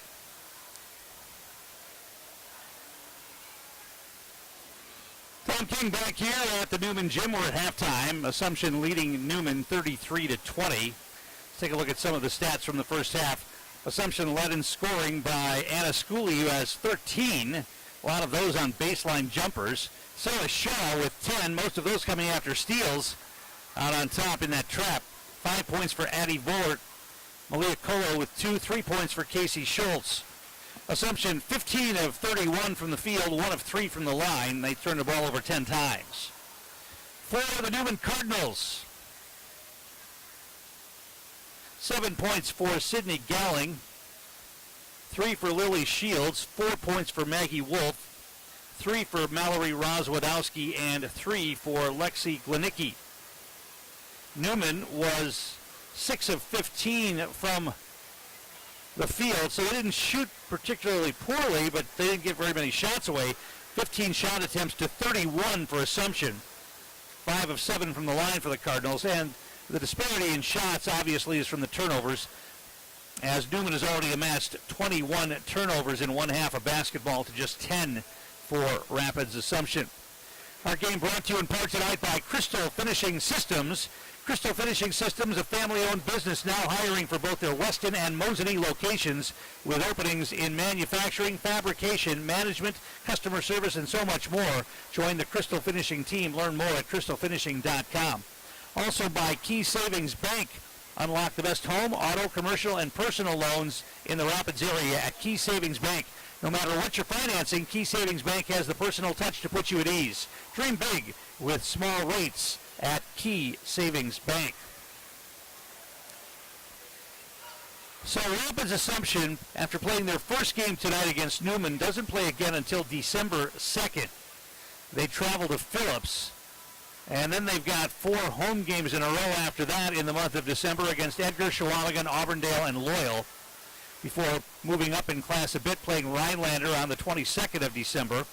Tom King back here at the Newman Gym. We're at halftime. Assumption leading Newman 33-20. Let's take a look at some of the stats from the first half. Assumption led in scoring by Anna Schooley, who has 13. A lot of those on baseline jumpers. Sarah Shaw with 10, most of those coming after steals. Out on top in that trap. 5 points for Addie Vollert. Malia Colo with 2, 3 points for Casey Schultz. Assumption 15 of 31 from the field, 1 of 3 from the line. They turned the ball over 10 times. For the Newman Cardinals, 7 points for Sydney Gowling, 3 for Lily Shields, 4 points for Maggie Wolf, 3 for Mallory Rozwadowski, and 3 for Lexi Glenicki. Newman was 6 of 15 from the field, so they didn't shoot particularly poorly, but they didn't get very many shots away. 15 shot attempts to 31 for Assumption. 5 of 7 from the line for the Cardinals, and the disparity in shots obviously is from the turnovers, as Newman has already amassed 21 turnovers in one half of basketball to just 10 for Rapids Assumption. Our game brought to you in part tonight by Crystal Finishing Systems. Crystal Finishing Systems, a family-owned business now hiring for both their Weston and Mosinee locations, with openings in manufacturing, fabrication, management, customer service, and so much more. Join the Crystal Finishing team. Learn more at crystalfinishing.com. Also by Key Savings Bank. Unlock the best home, auto, commercial, and personal loans in the Rapids area at Key Savings Bank. No matter what you're financing, Key Savings Bank has the personal touch to put you at ease. Dream big with small rates at Key Savings Bank. So Rapids Assumption, after playing their first game tonight against Newman, doesn't play again until December 2nd. They travel to Phillips, and then they've got 4 home games in a row after that in the month of December against Edgar, Shawinigan, Auburndale, and Loyal, before moving up in class a bit, playing Rhinelander on the 22nd of December.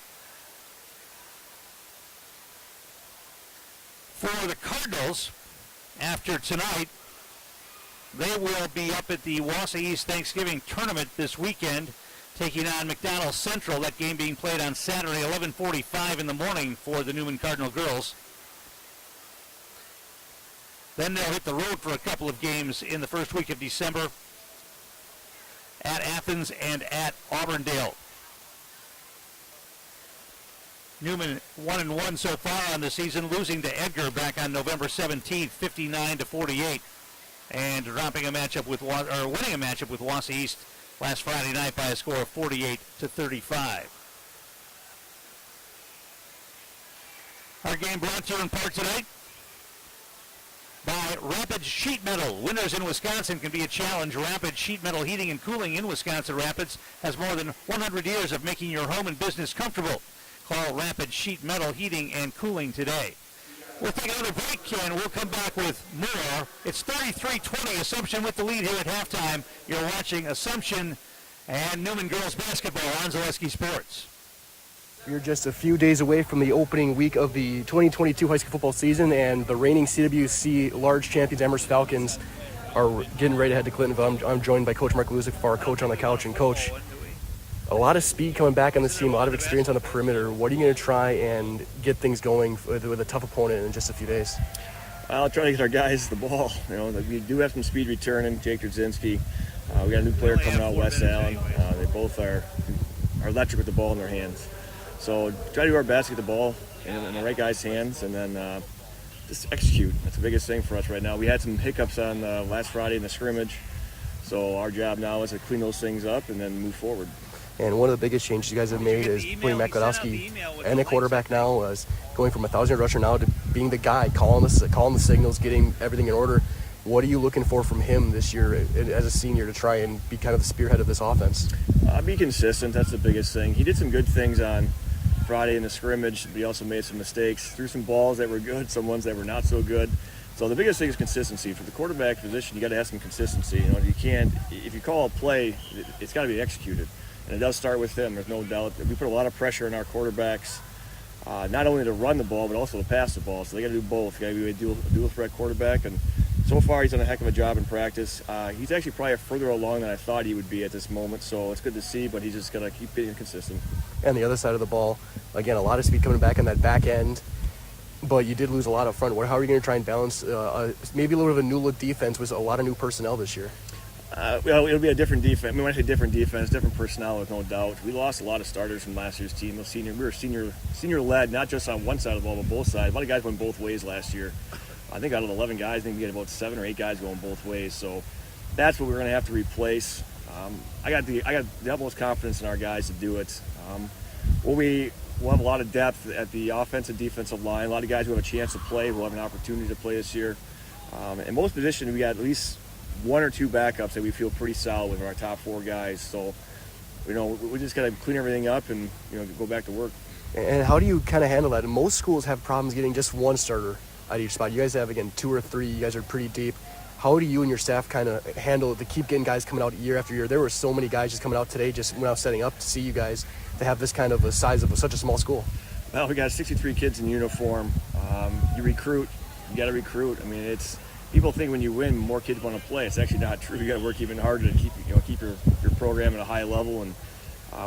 For the Cardinals, after tonight, they will be up at the Wausau East Thanksgiving Tournament this weekend, taking on McDonell Central, that game being played on Saturday, 11:45 in the morning for the Newman Cardinal girls. Then they'll hit the road for a couple of games in the first week of December at Athens and at Auburndale. Newman 1-1 so far on the season, losing to Edgar back on November 17th, 59-48, and winning a matchup with Wausau East last Friday night by a score of 48-35. Our game brought to you in part tonight by Rapids Sheet Metal. Winters in Wisconsin can be a challenge. Rapids Sheet Metal Heating and Cooling in Wisconsin Rapids has more than 100 years of making your home and business comfortable. Call Rapids Sheet Metal Heating and Cooling today. We'll take another break and we'll come back with more. It's 33-20, Assumption with the lead here at halftime. You're watching Assumption and Newman girls basketball on Zaleski Sports. We're just a few days away from the opening week of the 2022 high school football season, and the reigning CWC large champions Amherst Falcons are getting ready to head to Clintonville. I'm joined by Coach Mark Luzik, our coach on the couch. And Coach, a lot of speed coming back on this team, a lot of experience on the perimeter. What are you going to try and get things going with a tough opponent in just a few days? I'll try to get our guys the ball. You know, we do have some speed returning. Jake Drzinski. We got a new player coming out, Wes Allen. They both are electric with the ball in their hands. So try to do our best, get the ball in the right guy's hands, and then just execute. That's the biggest thing for us right now. We had some hiccups on last Friday in the scrimmage, so our job now is to clean those things up and then move forward. And one of the biggest changes you guys have made is putting Matt Godowski and the quarterback now, as going from a 1,000-yard rusher now to being the guy, calling the signals, getting everything in order. What are you looking for from him this year as a senior to try and be kind of the spearhead of this offense? Be consistent. That's the biggest thing. He did some good things on Friday in the scrimmage, but he also made some mistakes. Threw some balls that were good, some ones that were not so good. So the biggest thing is consistency. For the quarterback position, you got to have some consistency. You know, you can't. If you call a play, it's got to be executed, and it does start with him. There's no doubt. We put a lot of pressure on our quarterbacks, not only to run the ball but also to pass the ball. So they got to do both. Got to be a dual threat quarterback, and so far he's done a heck of a job in practice. He's actually probably further along than I thought he would be at this moment. So it's good to see, but he's just got to keep being consistent. And the other side of the ball, again, a lot of speed coming back on that back end. But you did lose a lot up front. How are you going to try and balance maybe a little bit of a new look defense with a lot of new personnel this year? Well, it'll be a different defense. I mean, when I say different defense, different personnel, with no doubt. We lost a lot of starters from last year's team. We were senior-led, not just on one side of the ball, but both sides. A lot of guys went both ways last year. I think out of 11 guys, I think we had about 7 or 8 guys going both ways. So that's what we're going to have to replace. I got the utmost confidence in our guys to do it. We'll have a lot of depth at the offensive defensive line. A lot of guys who have a chance to play, who have an opportunity to play this year. In most positions, we got at least 1 or 2 backups that we feel pretty solid with our top 4 guys. So, we just got to clean everything up and, go back to work. And how do you kind of handle that? And most schools have problems getting just one starter at each spot. You guys have, again, 2 or 3. You guys are pretty deep. How do you and your staff kind of handle it to keep getting guys coming out year after year? There were so many guys just coming out today just when I was setting up to see you guys to have this kind of a size of such a small school. Well, we got 63 kids in uniform. You recruit. You got to recruit. I mean, people think when you win, more kids want to play. It's actually not true. You got to work even harder to keep your program at a high level, and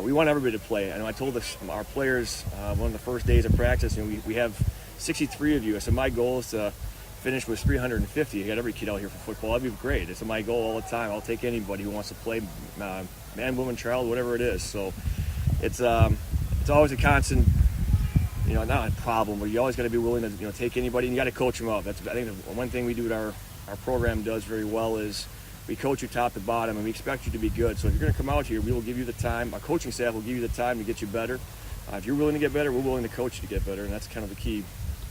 we want everybody to play. I know I told our players one of the first days of practice, we have 63 of you. I said my goal is to finish with 350. I got every kid out here for football. That'd be great. It's my goal all the time. I'll take anybody who wants to play, man, woman, child, whatever it is. So it's always a constant, not a problem, but you always got to be willing to take anybody, and you got to coach them up. I think the one thing we do at our program does very well is we coach you top to bottom, and we expect you to be good. So if you're going to come out here, we will give you the time. Our coaching staff will give you the time to get you better. If you're willing to get better, we're willing to coach you to get better, and that's kind of the key.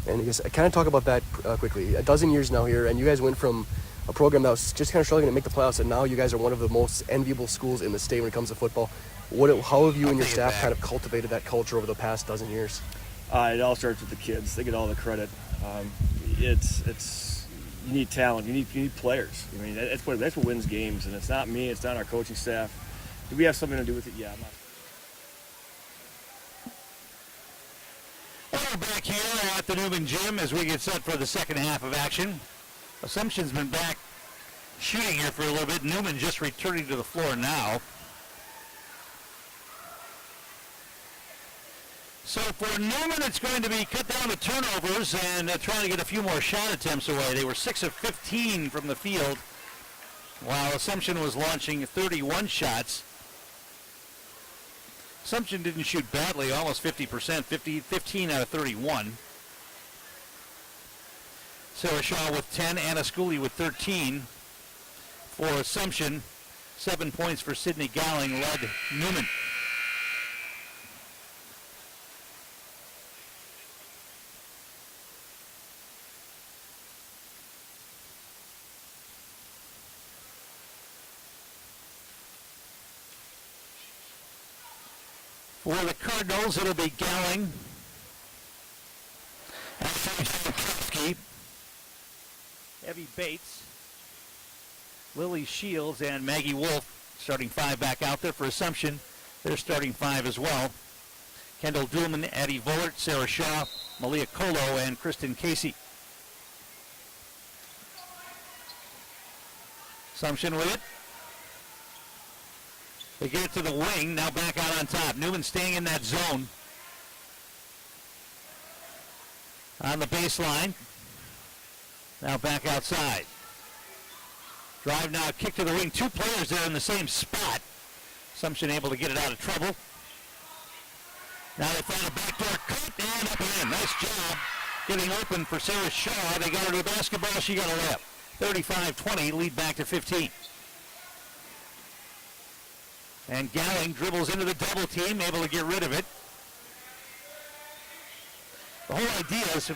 And just kind of talk about that quickly. 12 years now here, and you guys went from a program that was just kind of struggling to make the playoffs, and now you guys are one of the most enviable schools in the state when it comes to football. How have you and your staff kind of cultivated that culture over the past 12 years? It all starts with the kids. They get all the credit. It's you need talent. You need players. I mean, that's what wins games, and it's not me. It's not our coaching staff. Do we have something to do with it? Yeah. We're back here at the Newman Gym as we get set for the second half of action. Assumption's been back shooting here for a little bit. Newman just returning to the floor now. So for Newman, it's going to be cut down to turnovers and trying to get a few more shot attempts away. They were 6 of 15 from the field, while Assumption was launching 31 shots. Assumption didn't shoot badly, almost 50%, 15 out of 31. Sarah Shaw with 10, Anna Schooley with 13. For Assumption, 7 points for Sydney Gowling led Newman. For the Cardinals, it'll be Gowling, Evie Bates, Lily Shields, and Maggie Wolf, starting 5 back out there. For Assumption, they're starting 5 as well. Kendall Dulman, Addie Vollert, Sarah Shaw, Malia Colo, and Kristen Casey. Assumption with it. They get it to the wing, now back out on top. Newman staying in that zone. On the baseline. Now back outside. Drive now, kick to the wing. 2 players there in the same spot. Assumption able to get it out of trouble. Now they find a backdoor cut and up and in. Nice job getting open for Sarah Shaw. They got her to the basketball. She got a layup. 35-20, lead back to 15. And Gowing dribbles into the double team, able to get rid of it. The whole idea is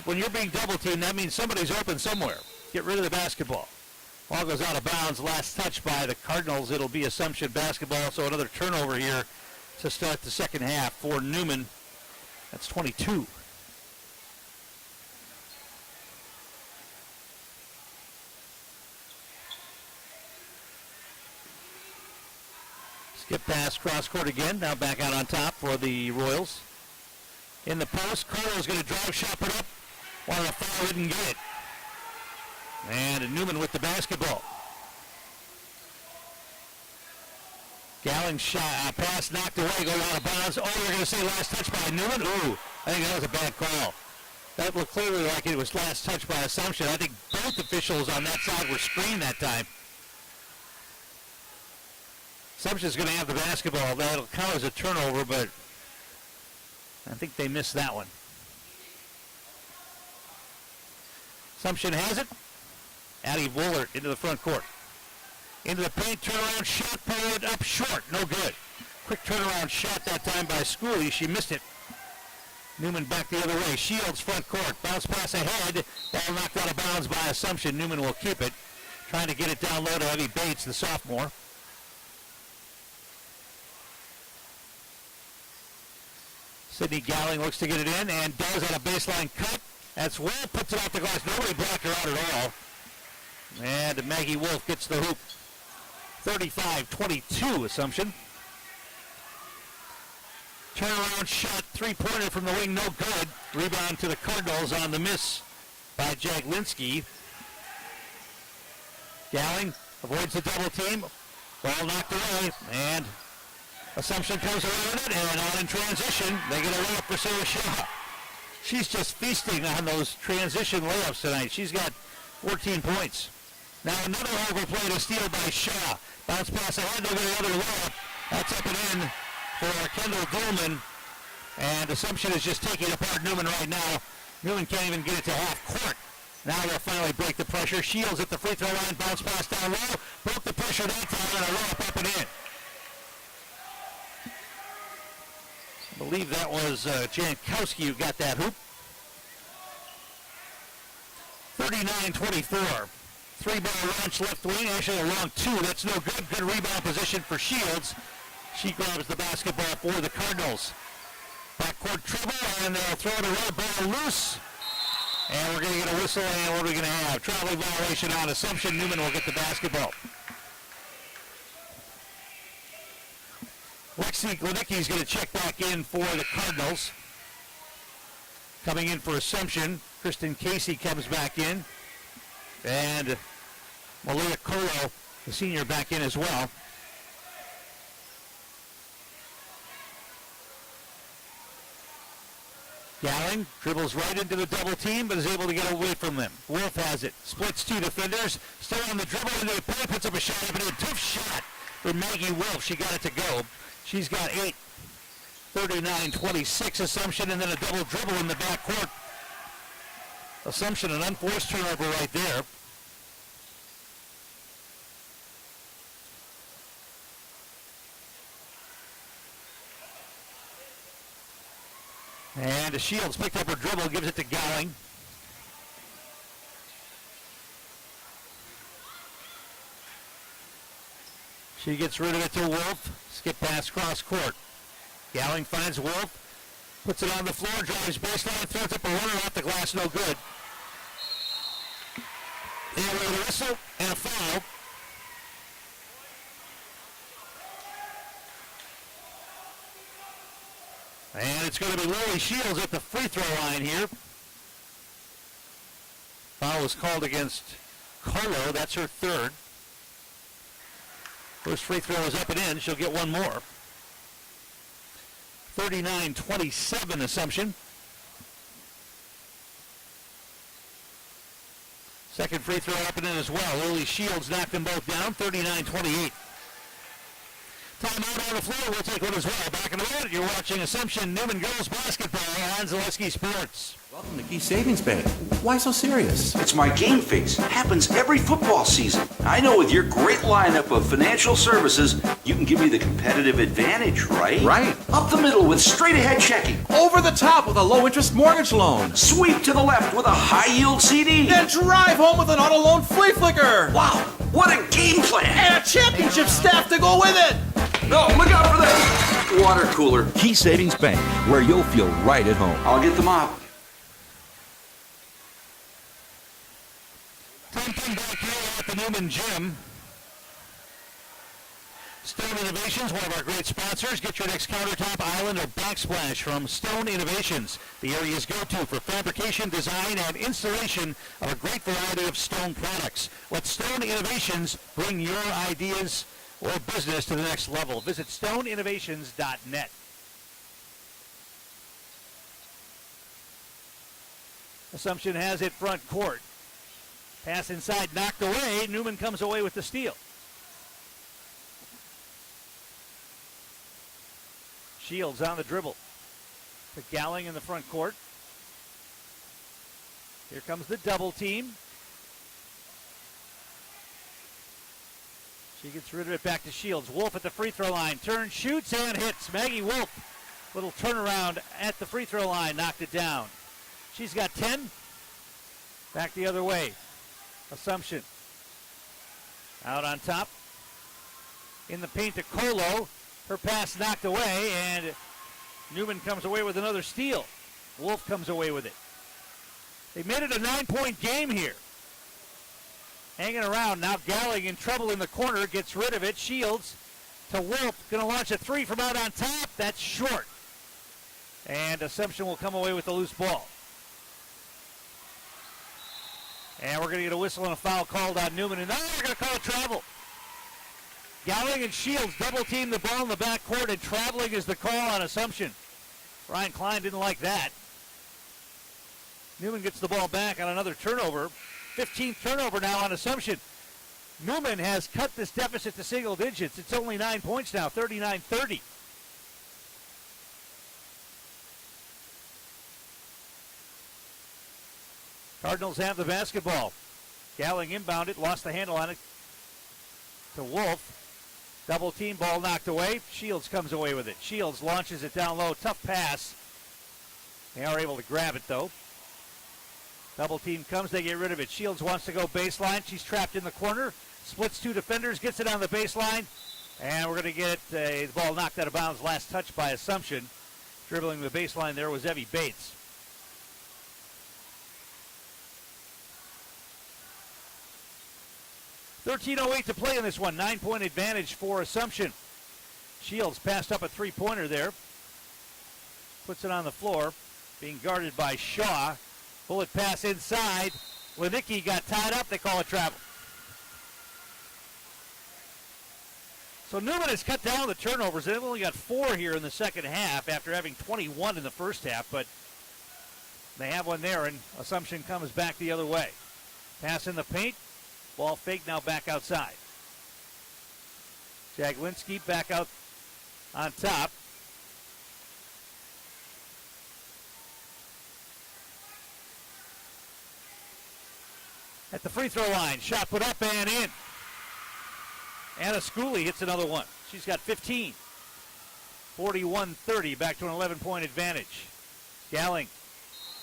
when you're being double teamed, that means somebody's open somewhere. Get rid of the basketball. Ball goes out of bounds. Last touch by the Cardinals. It'll be Assumption basketball. So another turnover here to start the second half for Newman. That's 22. Skip pass cross court again. Now back out on top for the Royals. In the post, Carter's going to drive, shot it up. Wanted to foul, didn't get it. And Newman with the basketball. Gowing shot, pass knocked away, goes out of bounds. Oh, you're going to say last touch by Newman? Ooh, I think that was a bad call. That looked clearly like it was last touch by Assumption. I think both officials on that side were screened that time. Assumption's going to have the basketball. That'll count as a turnover, but I think they missed that one. Assumption has it. Addie Woolert into the front court. Into the paint, turnaround shot, pulled up short, no good. Quick turnaround shot that time by Schooley. She missed it. Newman back the other way. Shields front court. Bounce pass ahead. Ball knocked out of bounds by Assumption. Newman will keep it. Trying to get it down low to Evie Bates, the sophomore. Sydney Gowing looks to get it in and does on a baseline cut. That's Wolf, puts it off the glass. Nobody blocked her out at all. And Maggie Wolf gets the hoop. 35-22, Assumption. Turnaround shot, three-pointer from the wing, no good. Rebound to the Cardinals on the miss by Jaglinski. Gowing avoids the double team. Ball knocked away, and Assumption comes around it, and on in transition, they get a layup for Sarah Shaw. She's just feasting on those transition layups tonight. She's got 14 points. Now another overplay to steal by Shaw. Bounce pass ahead, they'll get another layup. That's up and in for Kendall Dolman. And Assumption is just taking apart Newman right now. Newman can't even get it to half court. Now they'll finally break the pressure. Shields at the free throw line, bounce pass down low. Broke the pressure that time, and a layup up and in. I believe that was Jankowski who got that hoop. 39-24. Three-ball launch left wing, actually a long two. That's no good. Good rebound position for Shields. She grabs the basketball for the Cardinals. Backcourt dribble, and they'll throw it away. Ball loose. And we're going to get a whistle, and what are we going to have? Traveling violation on Assumption. Newman will get the basketball. Lexi Glenicki's going to check back in for the Cardinals. Coming in for Assumption, Kristen Casey comes back in. And Malia Colo, the senior, back in as well. Gowing dribbles right into the double team, but is able to get away from them. Wolf has it. Splits two defenders. Still on the dribble into the paint. Puts up a shot. But a tough shot for Maggie Wolf. She got it to go. She's got 8. 39-26 Assumption, and then a double dribble in the backcourt. Assumption, an unforced turnover right there. And Shields picked up her dribble, gives it to Gowing. She gets rid of it to Wolf. Skip pass cross court. Gowing finds Wolf. Puts it on the floor, drives baseline, throws up a runner off the glass, no good. And with a whistle and a foul. And it's going to be Lily Shields at the free throw line here. Foul was called against Colo. That's her third. First free throw is up and in. She'll get one more. 39-27 Assumption. Second free throw up and in as well. Lily Shields knocked them both down. 39-28. Timeout on the floor. We'll take one as well. Back in the minute, you're watching Assumption Newman Girls Basketball on Zaleski Sports. Welcome to Key Savings Bank. Why so serious? It's my game face. Happens every football season. I know with your great lineup of financial services, you can give me the competitive advantage, right? Right. Up the middle with straight ahead checking. Over the top with a low interest mortgage loan. Sweep to the left with a high yield CD. Then drive home with an auto loan flea flicker. Wow, what a game plan. And a championship staff to go with it. No, look out for this. Water cooler. Key Savings Bank, where you'll feel right at home. I'll get the mop. Time come back here at the Newman Gym. Stone Innovations, one of our great sponsors. Get your next countertop, island, or backsplash from Stone Innovations, the area's go-to for fabrication, design, and installation of a great variety of stone products. Let Stone Innovations bring your ideas or business to the next level. Visit stoneinnovations.net. Assumption has it front court. Pass inside, knocked away. Newman comes away with the steal. Shields on the dribble. To Gowling in the front court. Here comes the double team. She gets rid of it, back to Shields. Wolf at the free throw line. Turns, shoots, and hits. Maggie Wolf. Little turnaround at the free throw line. Knocked it down. She's got 10. Back the other way. Assumption. Out on top. In the paint to Colo. Her pass knocked away, and Newman comes away with another steal. Wolf comes away with it. They made it a 9-point game here. Hanging around. Now Gowling in trouble in the corner. Gets rid of it. Shields to Wolf. Going to launch a three from out on top. That's short. And Assumption will come away with the loose ball. And we're going to get a whistle and a foul called on Newman. And now we're going to call a travel. Gowling and Shields double team the ball in the backcourt, and traveling is the call on Assumption. Ryan Klein didn't like that. Newman gets the ball back on another turnover. 15th turnover now on Assumption. Newman has cut this deficit to single digits. It's only 9 points now, 39-30. Cardinals have the basketball. Gowling inbounded, lost the handle on it to Wolf. Double team, ball knocked away. Shields comes away with it. Shields launches it down low. Tough pass. They are able to grab it, though. Double team comes. They get rid of it. Shields wants to go baseline. She's trapped in the corner. Splits two defenders. Gets it on the baseline. And we're going to get the ball knocked out of bounds. Last touch by Assumption. Dribbling the baseline there was Evie Bates. .13:08 to play in this one. 9-point advantage for Assumption. Shields passed up a three-pointer there. Puts it on the floor. Being guarded by Shaw. Bullet pass inside. Lenicki got tied up. They call it travel. So Newman has cut down the turnovers. They've only got 4 here in the second half after having 21 in the first half. But they have one there, and Assumption comes back the other way. Pass in the paint. Ball fake, now back outside. Jaglinski back out on top. At the free throw line, shot put up and in. Anna Schooley hits another one. She's got 15. 41-30, back to an 11-point advantage. Gowling,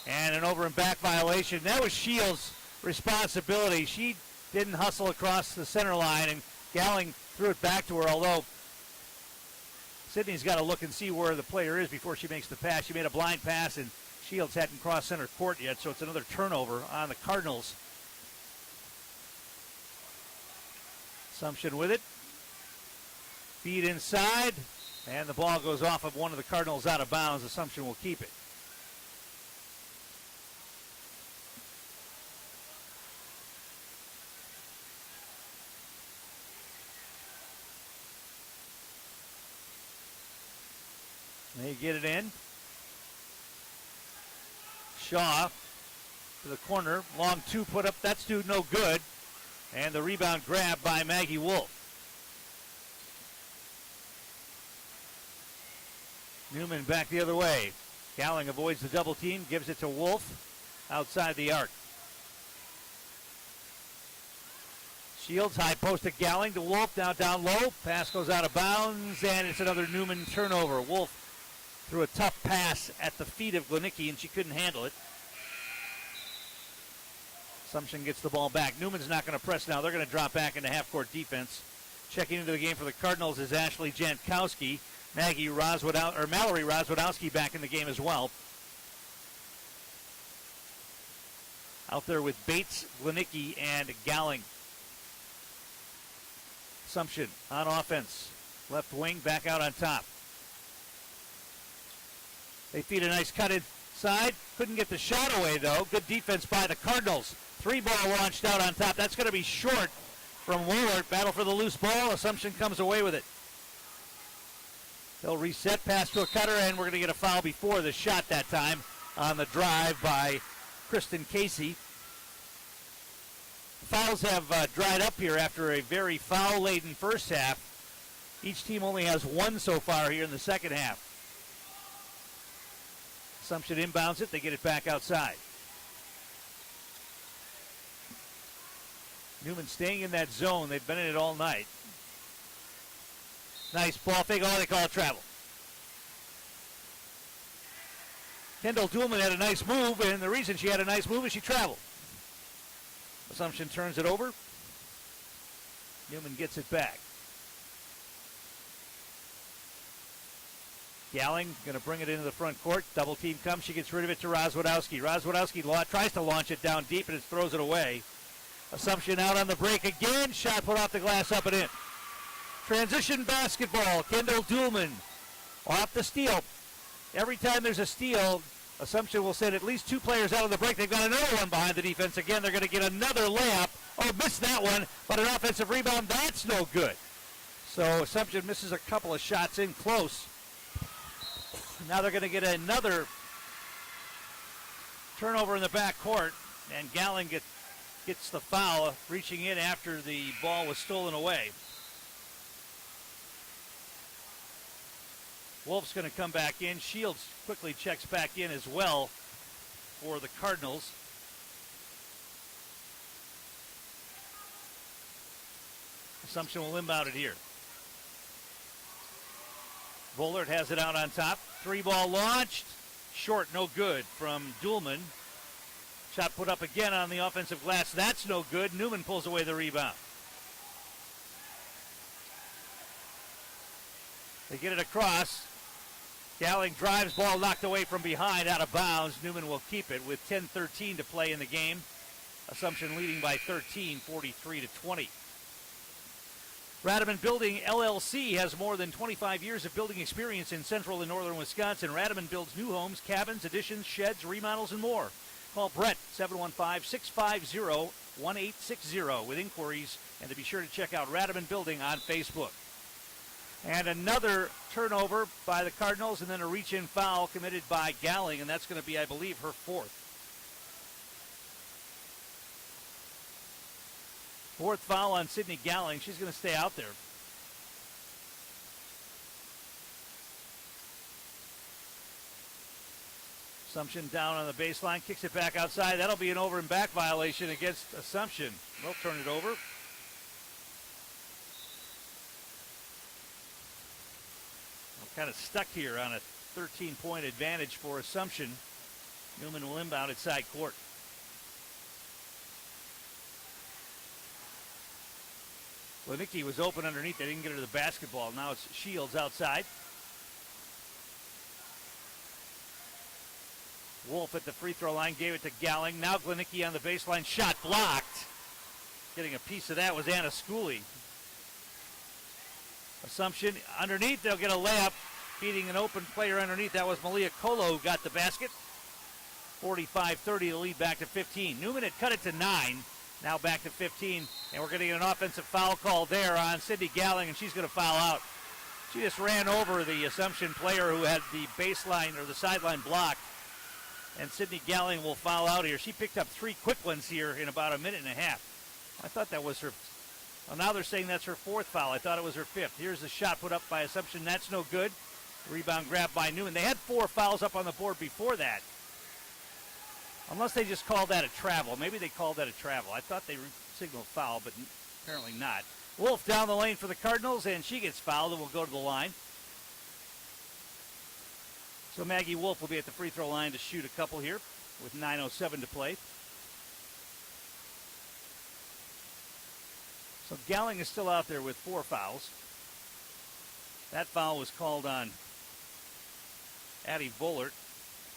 and an over and back violation. That was Shields' responsibility. She didn't hustle across the center line, and Gowling threw it back to her, although Sydney's got to look and see where the player is before she makes the pass. She made a blind pass, and Shields hadn't crossed center court yet, so it's another turnover on the Cardinals. Assumption with it. Feed inside, and the ball goes off of one of the Cardinals out of bounds. Assumption will keep it. They get it in. Shaw to the corner. Long two put up. That's no good. And the rebound grab by Maggie Wolf. Newman back the other way. Gowling avoids the double team, gives it to Wolf outside the arc. Shields, high post to Gowling to Wolf, now down low. Pass goes out of bounds, and it's another Newman turnover. Wolf threw a tough pass at the feet of Glenicki, and she couldn't handle it. Assumption gets the ball back. Newman's not going to press now. They're going to drop back into half-court defense. Checking into the game for the Cardinals is Ashley Jankowski. Mallory Rozwadowski back in the game as well. Out there with Bates, Glenicki, and Gowling. Assumption on offense. Left wing, back out on top. They feed a nice cut inside. Couldn't get the shot away, though. Good defense by the Cardinals. 3-ball launched out on top. That's going to be short from Woolert. Battle for the loose ball. Assumption comes away with it. They'll reset, pass to a cutter, and we're going to get a foul before the shot that time on the drive by Kristen Casey. Fouls have dried up here after a very foul-laden first half. Each team only has one so far here in the second half. Assumption inbounds it. They get it back outside. Newman staying in that zone. They've been in it all night. Nice ball fake. Oh, they call it travel. Kendall Duhlman had a nice move, and the reason she had a nice move is she traveled. Assumption turns it over. Newman gets it back. Gowling going to bring it into the front court. Double team comes. She gets rid of it to Rozwadowski. Rozwadowski tries to launch it down deep, and it throws it away. Assumption out on the break again. Shot put off the glass, up and in. Transition basketball. Kendall Duhlman off the steal. Every time there's a steal, Assumption will send at least two players out of the break. They've got another one behind the defense again. They're going to get another layup. Oh, missed that one, but an offensive rebound, that's no good. So Assumption misses a couple of shots in close. Now they're going to get another turnover in the back court, and Gowling gets the foul, reaching in after the ball was stolen away. Wolf's going to come back in. Shields quickly checks back in as well for the Cardinals. Assumption will inbound it here. Vollert has it out on top. 3-ball launched. Short, no good from Duhlman. Shot put up again on the offensive glass. That's no good. Newman pulls away the rebound. They get it across. Gowling drives, ball knocked away from behind, out of bounds. Newman will keep it with 10:13 to play in the game. Assumption leading by 13, 43-20. Rademan Building LLC has more than 25 years of building experience in central and northern Wisconsin. Rademan builds new homes, cabins, additions, sheds, remodels, and more. Call Brett, 715-650-1860 with inquiries, and to be sure to check out Rademan Building on Facebook. And another turnover by the Cardinals, and then a reach-in foul committed by Gowling, and that's going to be, I believe, her fourth. Fourth foul on Sydney Gowling. She's going to stay out there. Assumption down on the baseline, kicks it back outside. That'll be an over and back violation against Assumption. They'll turn it over. Kind of stuck here on a 13-point advantage for Assumption. Newman will inbound at side court. Glenicki was open underneath. They didn't get her the basketball. Now it's Shields outside. Wolf at the free throw line gave it to Gowling. Now Glenicki on the baseline. Shot blocked. Getting a piece of that was Anna Schooley. Assumption underneath. They'll get a layup. Feeding an open player underneath. That was Malia Colo who got the basket. 45-30 to lead back to 15. Newman had cut it to 9. Now back to 15. And we're going to get an offensive foul call there on Sydney Gowling, and she's going to foul out. She just ran over the Assumption player who had the baseline or the sideline blocked. And Sydney Gowling will foul out here. She picked up 3 quick ones here in about a minute and a half. I thought that was her. Well, now they're saying that's her 4th foul. I thought it was her 5th. Here's the shot put up by Assumption. That's no good. Rebound grabbed by Newman. They had 4 fouls up on the board before that. Unless they just called that a travel. Maybe they called that a travel. I thought they signaled foul, but apparently not. Wolf down the lane for the Cardinals, and she gets fouled and will go to the line. So Maggie Wolf will be at the free throw line to shoot a couple here with 9:07 to play. So Galling is still out there with 4 fouls. That foul was called on Addie Bullard.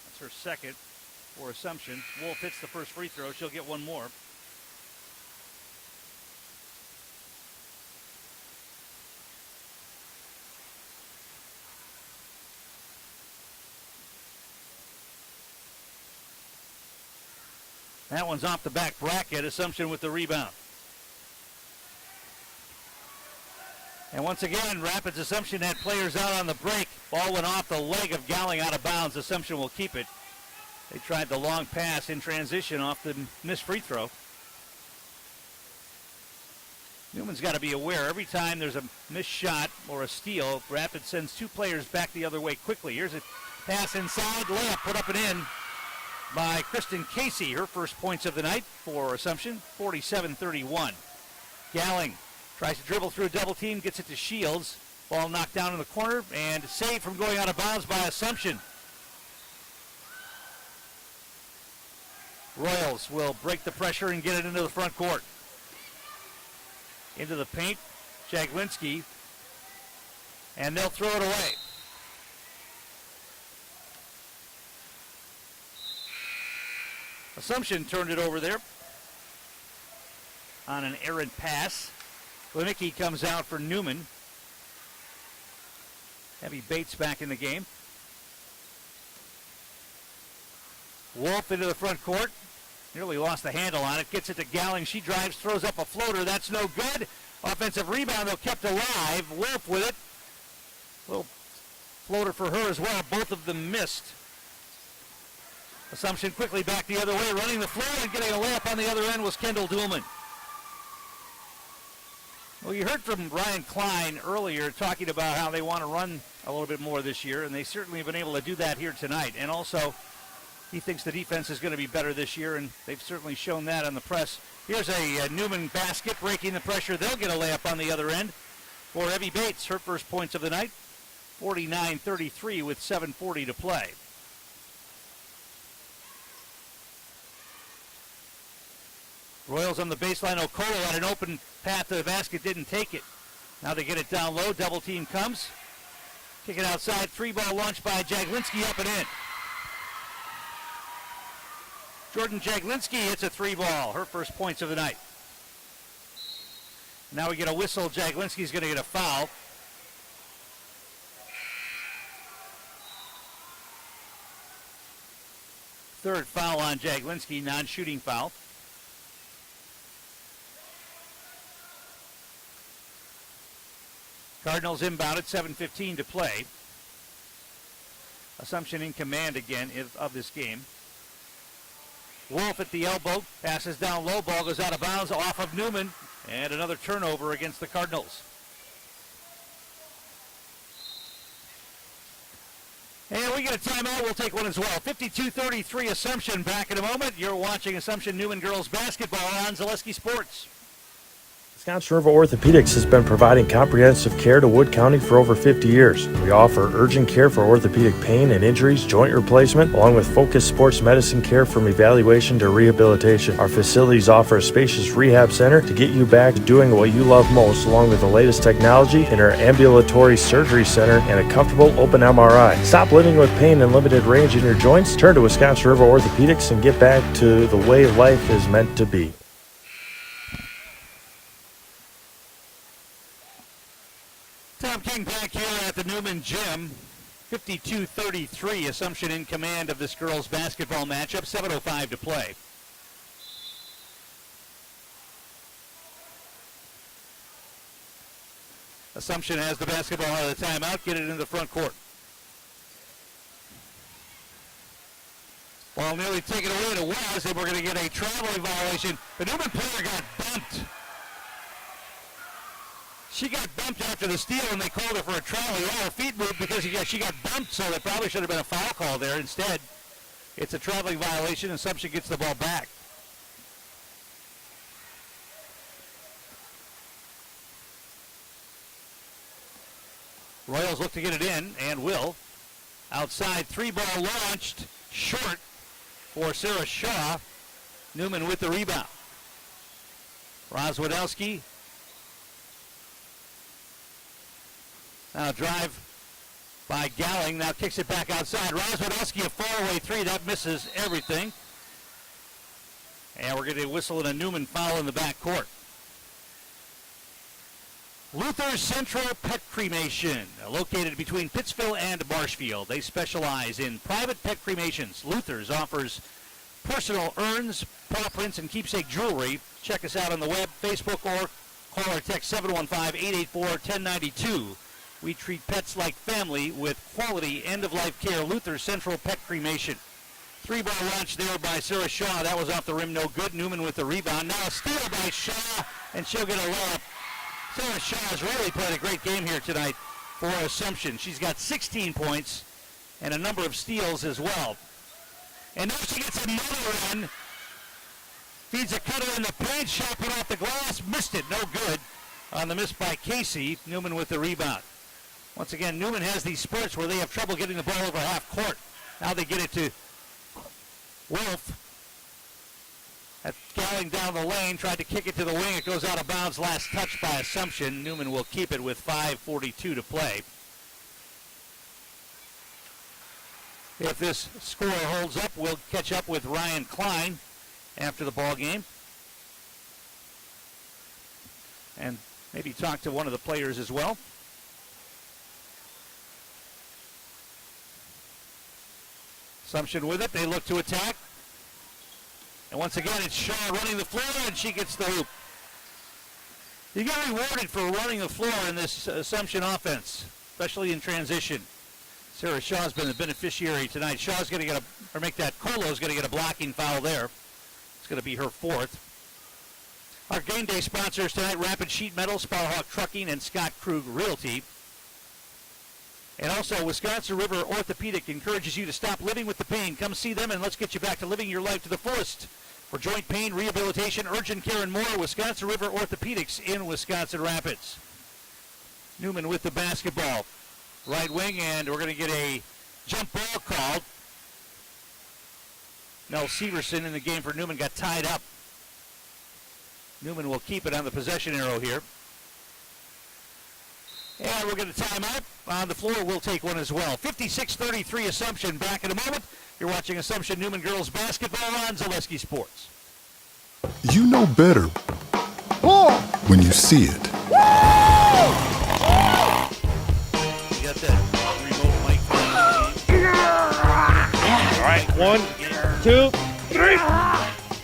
That's her second for Assumption. Wolf hits the first free throw. She'll get one more. That one's off the back bracket. Assumption with the rebound. And once again, Rapids Assumption had players out on the break. Ball went off the leg of Galling out of bounds. Assumption will keep it. They tried the long pass in transition off the missed free throw. Newman's got to be aware every time there's a missed shot or a steal, Rapids sends 2 players back the other way quickly. Here's a pass inside, layup put up and in by Kristen Casey. Her first points of the night for Assumption, 47-31. Galling tries to dribble through a double team, gets it to Shields. Ball knocked down in the corner and saved from going out of bounds by Assumption. Royals will break the pressure and get it into the front court. Into the paint, Jaglinski, and they'll throw it away. Assumption turned it over there on an errant pass. Klinicki comes out for Newman. Heavy Bates back in the game. Wolf into the front court. Nearly lost the handle on it. Gets it to Galling. She drives, throws up a floater. That's no good. Offensive rebound, though, kept alive. Wolf with it. Little floater for her as well. Both of them missed. Assumption quickly back the other way, running the floor and getting a layup on the other end was Kendall Duhlman. Well, you heard from Ryan Klein earlier talking about how they want to run a little bit more this year, and they certainly have been able to do that here tonight. And also, he thinks the defense is going to be better this year, and they've certainly shown that on the press. Here's a Newman basket breaking the pressure. They'll get a layup on the other end for Evie Bates, her first points of the night, 49-33 with 7:40 to play. Royals on the baseline. O'Colo had an open path to the basket, didn't take it. Now they get it down low. Double team comes. Kick it outside. 3-ball launch by Jaglinski, up and in. Jordan Jaglinski hits a 3-ball. Her first points of the night. Now we get a whistle. Jaglinski's going to get a foul. Third foul on Jaglinski, non-shooting foul. Cardinals inbounded, 7:15 to play. Assumption in command again of this game. Wolf at the elbow, passes down low, ball goes out of bounds off of Newman, and another turnover against the Cardinals. And we get a timeout, we'll take one as well. 52-33 Assumption, back in a moment. You're watching Assumption Newman Girls Basketball on Zaleski Sports. Wisconsin River Orthopedics has been providing comprehensive care to Wood County for over 50 years. We offer urgent care for orthopedic pain and injuries, joint replacement, along with focused sports medicine care from evaluation to rehabilitation. Our facilities offer a spacious rehab center to get you back to doing what you love most, along with the latest technology in our ambulatory surgery center and a comfortable open MRI. Stop living with pain and limited range in your joints. Turn to Wisconsin River Orthopedics and get back to the way life is meant to be. Tom King back here at the Newman Gym. 52-33, Assumption in command of this girls' basketball matchup. 7:05 to play. Assumption has the basketball out of the timeout. Get it in the front court. Ball nearly taken away, and it was, and we're going to get a traveling violation. The Newman player got bumped. She got bumped after the steal, and they called her for a travel. Yeah, her feet moved because she got bumped, so there probably should have been a foul call there. Instead, it's a traveling violation, and Assumption gets the ball back. Royals look to get it in, and will. Outside, 3-ball launched, short for Sarah Shaw. Newman with the rebound. Roswadowski. Now drive by Gowling. Now kicks it back outside. Roswadowski, a far-away three. That misses everything. And we're going to whistle in a Newman foul in the backcourt. Luther Central Pet Cremation, located between Pittsville and Marshfield. They specialize in private pet cremations. Luther's offers personal urns, paw prints, and keepsake jewelry. Check us out on the web, Facebook, or call or text 715-884-1092. We treat pets like family with quality end-of-life care. Luther Central Pet Cremation. 3-ball launch there by Sarah Shaw. That was off the rim, no good. Newman with the rebound. Now a steal by Shaw, and she'll get a layup. Sarah Shaw has really played a great game here tonight for Assumption. She's got 16 points and a number of steals as well. And now she gets another one. Feeds a cutter in the paint. Shot put off the glass. Missed it. No good on the miss by Casey. Newman with the rebound. Once again, Newman has these spurts where they have trouble getting the ball over half court. Now they get it to Wolf. At Gowling down the lane, tried to kick it to the wing. It goes out of bounds. Last touch by Assumption. Newman will keep it with 5:42 to play. If this score holds up, we'll catch up with Ryan Klein after the ball game. And maybe talk to one of the players as well. Assumption with it. They look to attack. And once again, it's Shaw running the floor, and she gets the hoop. You get rewarded for running the floor in this Assumption offense, especially in transition. Sarah Shaw's been the beneficiary tonight. Shaw's going to get Colo's going to get a blocking foul there. It's going to be her fourth. Our game day sponsors tonight, Rapid Sheet Metal, Sparhawk Trucking, and Scott Krug Realty. And also, Wisconsin River Orthopedic encourages you to stop living with the pain. Come see them, and let's get you back to living your life to the fullest. For joint pain, rehabilitation, urgent care, and more, Wisconsin River Orthopedics in Wisconsin Rapids. Newman with the basketball. Right wing, and we're going to get a jump ball called. Nell Severson in the game for Newman got tied up. Newman will keep it on the possession arrow here. And we're going to time out. On the floor, we'll take one as well. 56-33 Assumption. Back in a moment. You're watching Assumption Newman Girls Basketball on Zaleski Sports. You know better when you see it. You got that remote mic thing. All right, 1, 2, 3.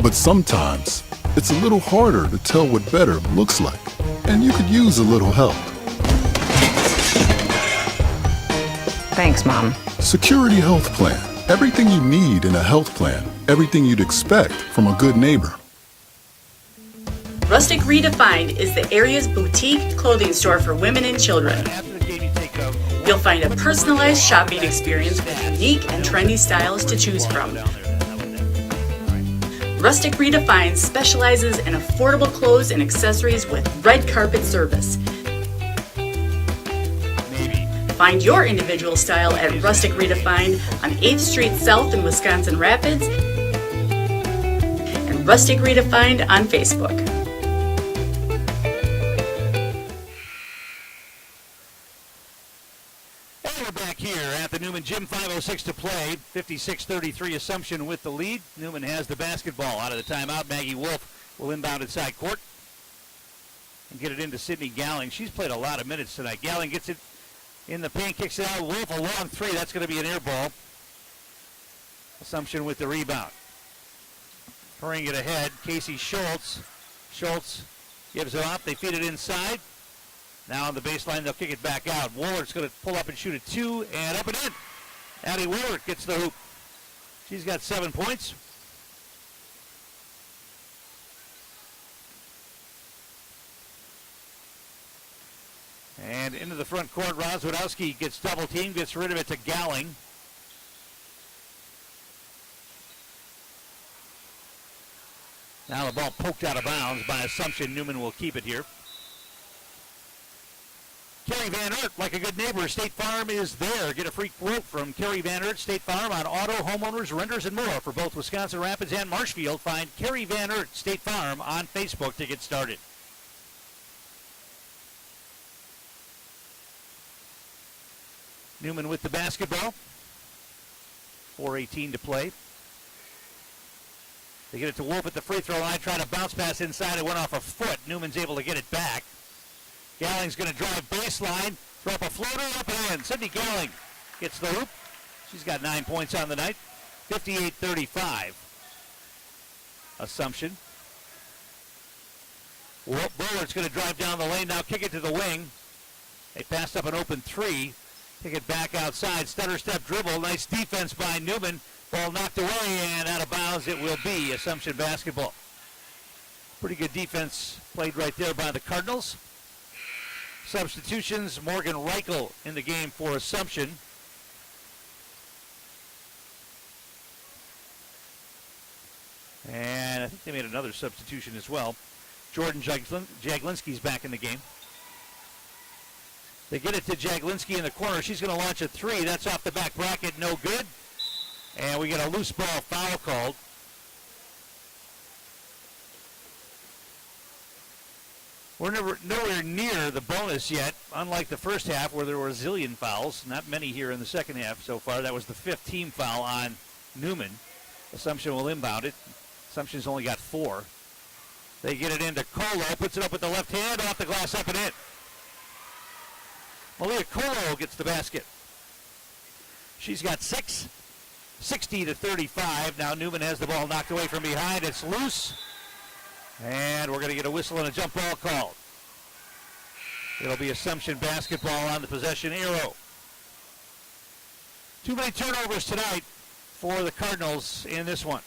But sometimes it's a little harder to tell what better looks like, and you could use a little help. Thanks, Mom. Security Health Plan. Everything you need in a health plan. Everything you'd expect from a good neighbor. Rustic Redefined is the area's boutique clothing store for women and children. You'll find a personalized shopping experience with unique and trendy styles to choose from. Rustic Redefined specializes in affordable clothes and accessories with red carpet service. Find your individual style at Rustic Redefined on 8th Street South in Wisconsin Rapids and Rustic Redefined on Facebook. And we're back here at the Newman Gym, 5:06 to play. 56-33 Assumption with the lead. Newman has the basketball out of the timeout. Maggie Wolf will inbound inside court and get it into Sydney Gowling. She's played a lot of minutes tonight. Gowling gets it in the paint, kicks it out. Wolf, a long three. That's going to be an air ball. Assumption with the rebound. Hurrying it ahead, Casey Schultz. Schultz gives it off. They feed it inside. Now on the baseline, they'll kick it back out. Wollert's going to pull up and shoot a two, and up and in. Addie Woolert gets the hoop. She's got 7 points. And into the front court, Rozwadowski gets double teamed, gets rid of it to Gowling. Now the ball poked out of bounds by Assumption. Newman will keep it here. Kerry Van Aert, like a good neighbor, State Farm is there. Get a free quote from Kerry Van Aert, State Farm, on auto, homeowners, renters, and more for both Wisconsin Rapids and Marshfield. Find Kerry Van Aert, State Farm, on Facebook to get started. Newman with the basketball. 4:18 to play. They get it to Wolf at the free throw line, trying to bounce pass inside. It went off a foot. Newman's able to get it back. Gowling's going to drive baseline, throw up a floater, up and in. Sydney Gowling gets the hoop. She's got 9 points on the night. 58-35. Assumption. Bullard's going to drive down the lane now, kick it to the wing. They passed up an open three. Kick it back outside. Stutter step dribble. Nice defense by Newman. Ball knocked away and out of bounds it will be. Assumption basketball. Pretty good defense played right there by the Cardinals. Substitutions, Morgan Reichel in the game for Assumption. And I think they made another substitution as well. Jordan Jaglinski's back in the game. They get it to Jaglinski in the corner. She's going to launch a three. That's off the back bracket. No good. And we get a loose ball foul called. We're nowhere near the bonus yet, unlike the first half where there were a zillion fouls. Not many here in the second half so far. That was the fifth team foul on Newman. Assumption will inbound it. Assumption's only got 4. They get it into Colo, puts it up with the left hand, off the glass, up and in. Malia Colo gets the basket. She's got 6, 60-35. Now Newman has the ball knocked away from behind. It's loose. And we're going to get a whistle and a jump ball called. It'll be Assumption basketball on the possession arrow. Too many turnovers tonight for the Cardinals in this one.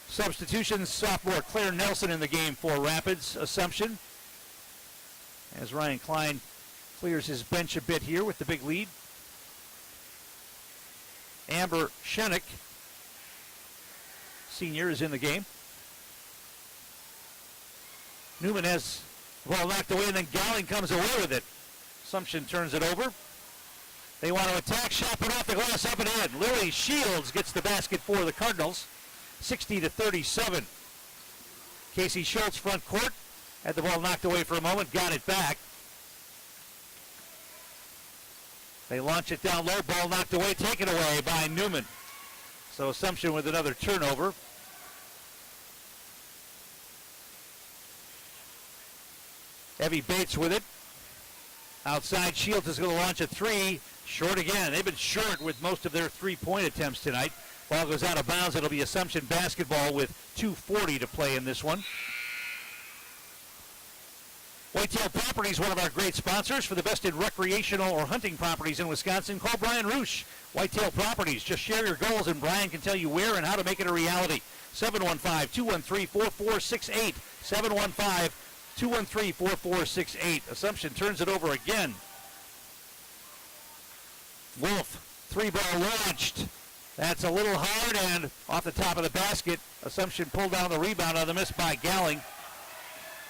Substitutions, sophomore Claire Nelson in the game for Rapids. Assumption. As Ryan Klein clears his bench a bit here with the big lead. Amber Shenick, senior, is in the game. Newman has the ball knocked away, and then Gowling comes away with it. Assumption turns it over. They want to attack, shot put off the glass, up and in. Lily Shields gets the basket for the Cardinals, 60-37. Casey Schultz, front court, had the ball knocked away for a moment, got it back. They launch it down low, ball knocked away, taken away by Newman. So Assumption with another turnover. Evie Bates with it. Outside, Shields is going to launch a three. Short again. They've been short with most of their three-point attempts tonight. Ball goes out of bounds. It'll be Assumption basketball with 2:40 to play in this one. Whitetail Properties, one of our great sponsors. For the best in recreational or hunting properties in Wisconsin, call Brian Roosh. Whitetail Properties. Just share your goals and Brian can tell you where and how to make it a reality. 715-213-4468. 715-213-4468. Assumption turns it over again. Wolf, 3-ball launched. That's a little hard and off the top of the basket. Assumption pulled down the rebound on the miss by Gowling.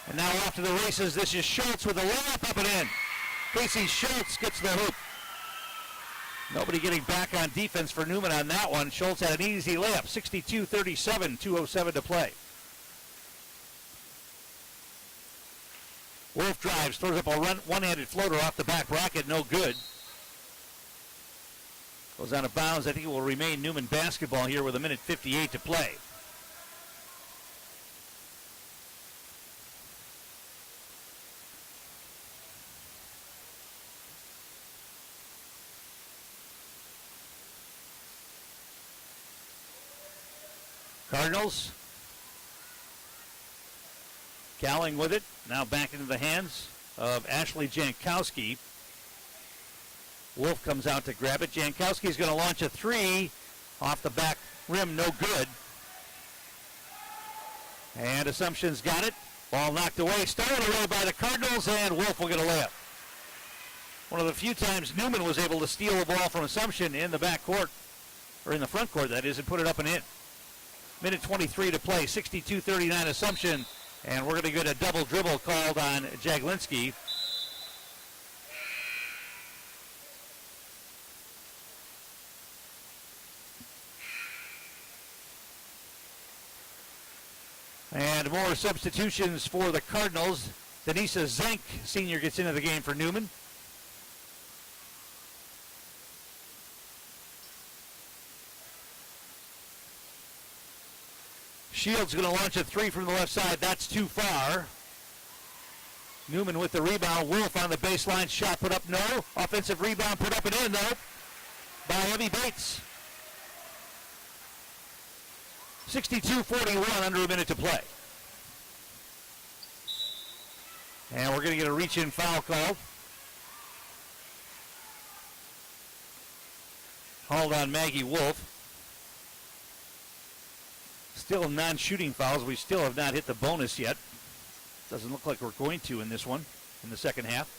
And now off to the races. This is Schultz with a layup, up and in. Casey Schultz gets the hoop. Nobody getting back on defense for Newman on that one. Schultz had an easy layup, 62-37, 2:07 to play. Wolf drives, throws up a one-handed floater off the back bracket, no good. Goes out of bounds. I think it will remain Newman basketball here with 1:58 to play. Cardinals. Gowling with it. Now back into the hands of Ashley Jankowski. Wolf comes out to grab it. Jankowski's going to launch a three off the back rim. No good. And Assumption's got it. Ball knocked away. Started away by the Cardinals, and Wolf will get a layup. One of the few times Newman was able to steal the ball from Assumption in the back court, or in the front court, that is, and put it up and in. Minute 23 to play, 62-39 Assumption, and we're going to get a double dribble called on Jaglinski. And more substitutions for the Cardinals. Denisa Zenk, senior, gets into the game for Newman. Shields going to launch a three from the left side. That's too far. Newman with the rebound. Wolf on the baseline. Shot put up, no. Offensive rebound put up and in, though, by Evie Bates. 62-41, under a minute to play. And we're going to get a reach-in foul called. Called on Maggie Wolf. Still non-shooting fouls. We still have not hit the bonus yet. Doesn't look like we're going to in this one, in the second half.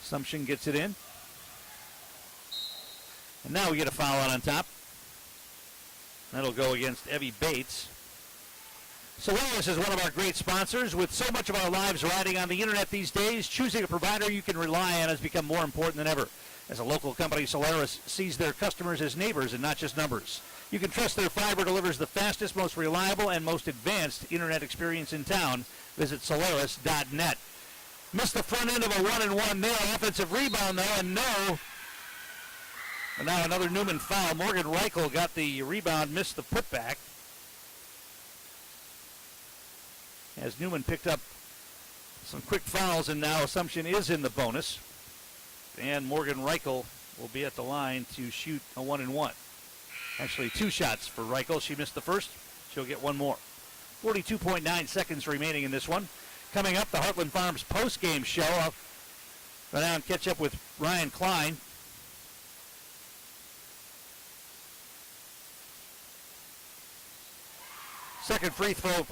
Assumption gets it in. And now we get a foul out on top. That'll go against Evie Bates. Solaris is one of our great sponsors. With so much of our lives riding on the internet these days, choosing a provider you can rely on has become more important than ever. As a local company, Solaris sees their customers as neighbors and not just numbers. You can trust their fiber delivers the fastest, most reliable, and most advanced internet experience in town. Visit Solaris.net. Missed the front end of a 1-and-1 there. Offensive rebound, though, and no. And now another Newman foul. Morgan Reichel got the rebound, missed the putback. As Newman picked up some quick fouls, and now Assumption is in the bonus. And Morgan Reichel will be at the line to shoot a 1-and-1. Actually, two shots for Reichel. She missed the first. She'll get one more. 42.9 seconds remaining in this one. Coming up, the Heartland Farms post-game show. I'll go down and catch up with Ryan Klein. Second free throw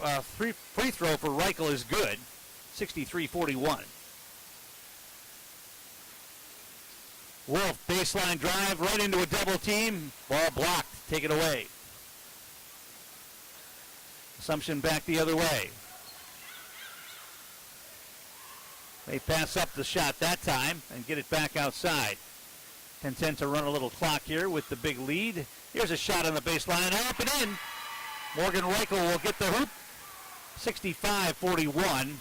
for Reichel is good. 63-41. Wolf, baseline drive, right into a double team. Ball blocked. Take it away. Assumption back the other way. They pass up the shot that time and get it back outside. Content to run a little clock here with the big lead. Here's a shot on the baseline. Up and in. Morgan Reichel will get the hoop. 65-41.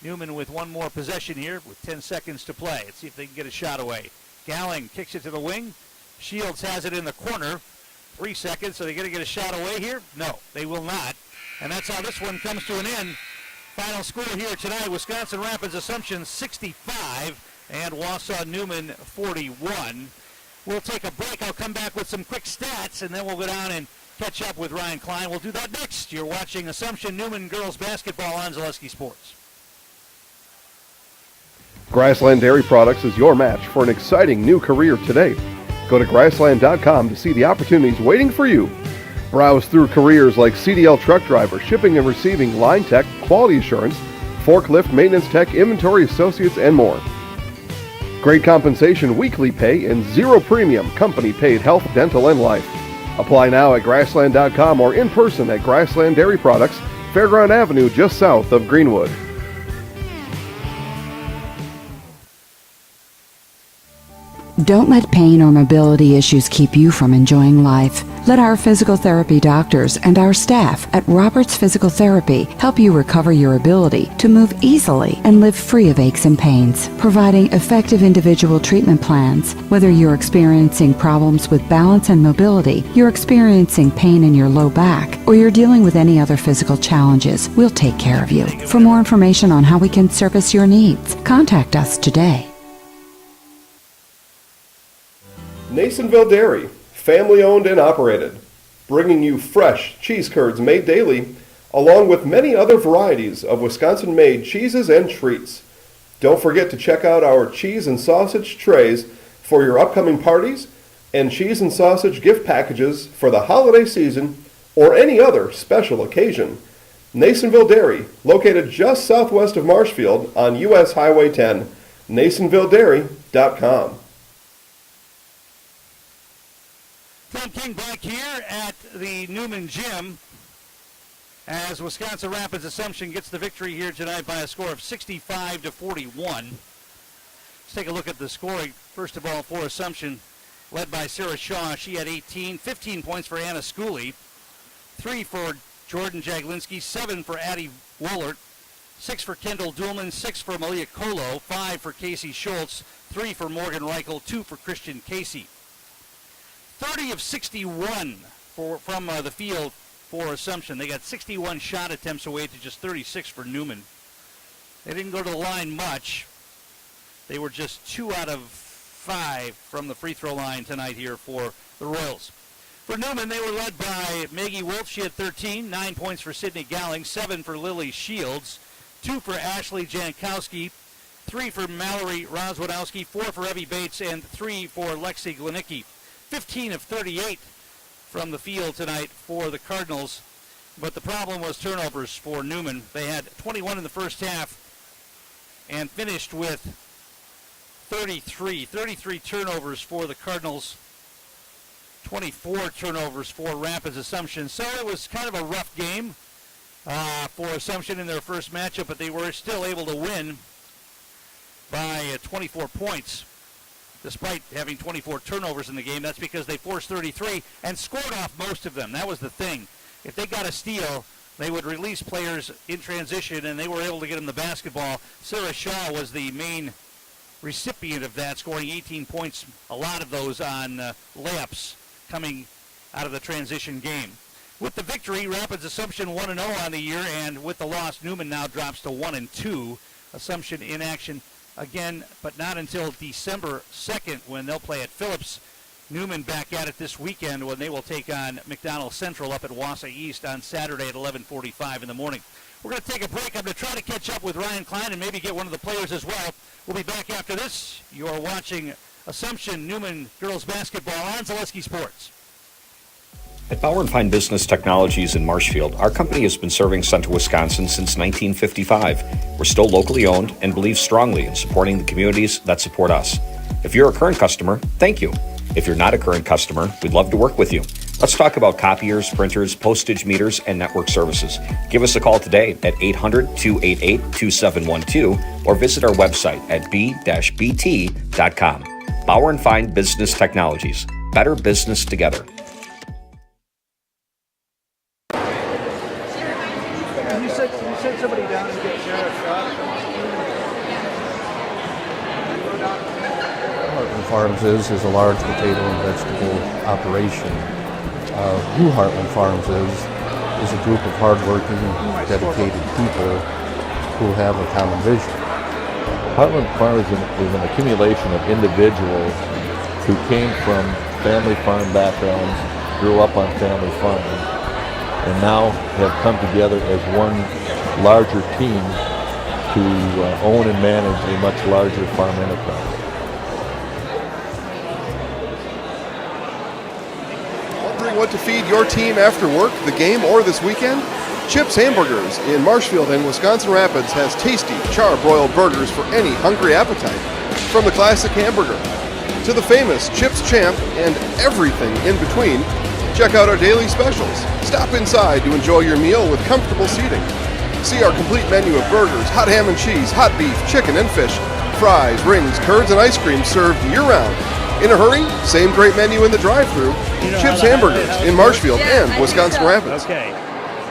Newman with one more possession here with 10 seconds to play. Let's see if they can get a shot away. Gowling kicks it to the wing. Shields has it in the corner. 3 seconds. Are they going to get a shot away here? No, they will not. And that's how this one comes to an end. Final score here tonight, Wisconsin Rapids Assumption 65 and Wausau Newman 41. We'll take a break. I'll come back with some quick stats, and then we'll go down and catch up with Ryan Klein. We'll do that next. You're watching Assumption Newman girls basketball on Zaleski Sports. Grassland Dairy Products is your match for an exciting new career today. Go to grassland.com to see the opportunities waiting for you. Browse through careers like CDL truck driver, shipping and receiving, line tech, quality assurance, forklift, maintenance tech, inventory associates, and more. Great compensation, weekly pay, and zero premium, company-paid health, dental, and life. Apply now at grassland.com or in person at Grassland Dairy Products, Fairground Avenue, just south of Greenwood. Don't let pain or mobility issues keep you from enjoying life. Let our physical therapy doctors and our staff at Roberts Physical Therapy help you recover your ability to move easily and live free of aches and pains, providing effective individual treatment plans. Whether you're experiencing problems with balance and mobility, you're experiencing pain in your low back, or you're dealing with any other physical challenges, we'll take care of you. For more information on how we can service your needs, contact us today. Nasonville Dairy, family owned and operated, bringing you fresh cheese curds made daily, along with many other varieties of Wisconsin-made cheeses and treats. Don't forget to check out our cheese and sausage trays for your upcoming parties and cheese and sausage gift packages for the holiday season or any other special occasion. Nasonville Dairy, located just southwest of Marshfield on US Highway 10, NasonvilleDairy.com. Tom King back here at the Newman Gym as Wisconsin Rapids Assumption gets the victory here tonight by a score of 65-41. Let's take a look at the scoring. First of all, for Assumption, led by Sarah Shaw. She had 18, 15 points for Anna Schooley, 3 for Jordan Jaglinski, 7 for Addie Woolert, 6 for Kendall Duhlman, 6 for Malia Colo, 5 for Casey Schultz, 3 for Morgan Reichel, 2 for Christian Casey. 30 of 61 from the field for Assumption. They got 61 shot attempts away to just 36 for Newman. They didn't go to the line much. They were just 2 out of 5 from the free throw line tonight here for the Royals. For Newman, they were led by Maggie Wolf. She had 13, 9 points for Sydney Gowling, 7 for Lily Shields, 2 for Ashley Jankowski, 3 for Mallory Roswadowski, 4 for Evie Bates, and 3 for Lexi Glenicki. 15 of 38 from the field tonight for the Cardinals, but the problem was turnovers for Newman. They had 21 in the first half and finished with 33 turnovers for the Cardinals, 24 turnovers for Rapids Assumption. So it was kind of a rough game for Assumption in their first matchup, but they were still able to win by 24 points. Despite having 24 turnovers in the game. That's because they forced 33 and scored off most of them. That was the thing. If they got a steal, they would release players in transition, and they were able to get them the basketball. Sarah Shaw was the main recipient of that, scoring 18 points, a lot of those on layups coming out of the transition game. With the victory, Rapids Assumption 1-0 on the year, and with the loss, Newman now drops to 1-2. Assumption in action again, but not until December 2nd when they'll play at Phillips. Newman back at it this weekend when they will take on McDonald Central up at Wausau East on Saturday at 11:45 in the morning. We're going to take a break. I'm going to try to catch up with Ryan Klein and maybe get one of the players as well. We'll be back after this. You're watching Assumption Newman girls basketball on Zaleski Sports. At Bauer & Fine Business Technologies in Marshfield, our company has been serving Central Wisconsin since 1955. We're still locally owned and believe strongly in supporting the communities that support us. If you're a current customer, thank you. If you're not a current customer, we'd love to work with you. Let's talk about copiers, printers, postage meters, and network services. Give us a call today at 800-288-2712 or visit our website at b-bt.com. Bauer & Fine Business Technologies. Better business together. Send somebody down and get Sarah Shaw. Heartland Farms is a large potato and vegetable operation. Who Heartland Farms is a group of hardworking, dedicated people who have a common vision. Heartland Farms is an accumulation of individuals who came from family farm backgrounds, grew up on family farms, and now have come together as one larger team to own and manage a much larger farm enterprise. Wondering what to feed your team after work, the game, or this weekend? Chips Hamburgers in Marshfield and Wisconsin Rapids has tasty, char-broiled burgers for any hungry appetite. From the classic hamburger to the famous Chips Champ and everything in between, check out our daily specials. Stop inside to enjoy your meal with comfortable seating. See our complete menu of burgers, hot ham and cheese, hot beef, chicken and fish, fries, rings, curds, and ice cream served year-round. In a hurry? Same great menu in the drive-thru. Chips Hamburgers in Marshfield and Wisconsin Rapids. Okay.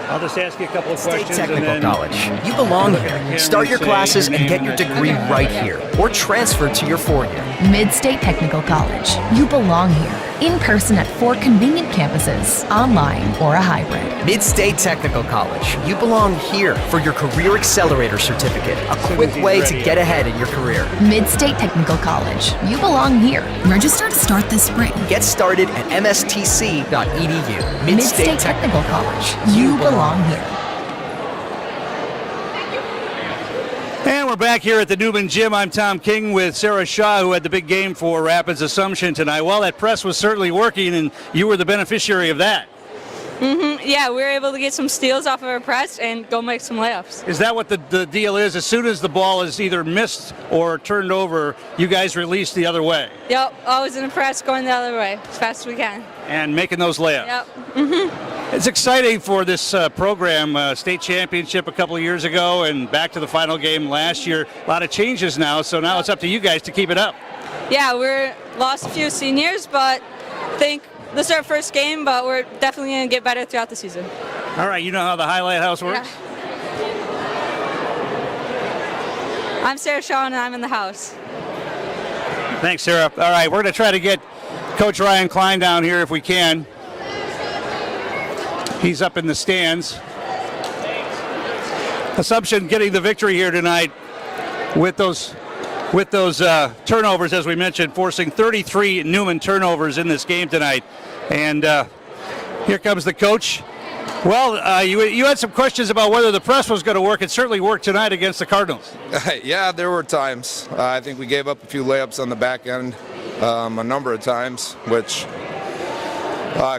I'll just ask you a couple of State questions. Technical College. You belong here. Start your classes and get your degree right here, or transfer to your four-year. Mid-State Technical College. You belong here. In person at 4 convenient campuses, online or a hybrid. Mid-State Technical College. You belong here for your Career Accelerator Certificate, a quick way to get ahead in your career. Mid-State Technical College. You belong here. Register to start this spring. Get started at mstc.edu. Mid-State Technical College. You belong here. And we're back here at the Newman Gym. I'm Tom King with Sarah Shaw, who had the big game for Rapids Assumption tonight. Well, that press was certainly working, and you were the beneficiary of that. Yeah, we were able to get some steals off of our press and go make some layups. Is that what the deal is? As soon as the ball is either missed or turned over, you guys release the other way Yep, always in the press, going the other way as fast as we can. and making those layups. Yep. It's exciting for this program. State championship a couple of years ago and back to the final game last year. A lot of changes now, so now it's up to you guys to keep it up. Yeah, we're lost a few seniors, but I think this is our first game, but we're definitely going to get better throughout the season. All right, you know how the highlight house works? Yeah. I'm Sarah Shaw, and I'm in the house. Thanks, Sarah. All right, we're going to try to get Coach Ryan Klein down here if we can. He's up in the stands. Assumption getting the victory here tonight with those turnovers, as we mentioned, forcing 33 Newman turnovers in this game tonight. And here comes the coach. Well, you had some questions about whether the press was going to work. It certainly worked tonight against the Cardinals. Yeah, there were times. I think we gave up a few layups on the back end a number of times, which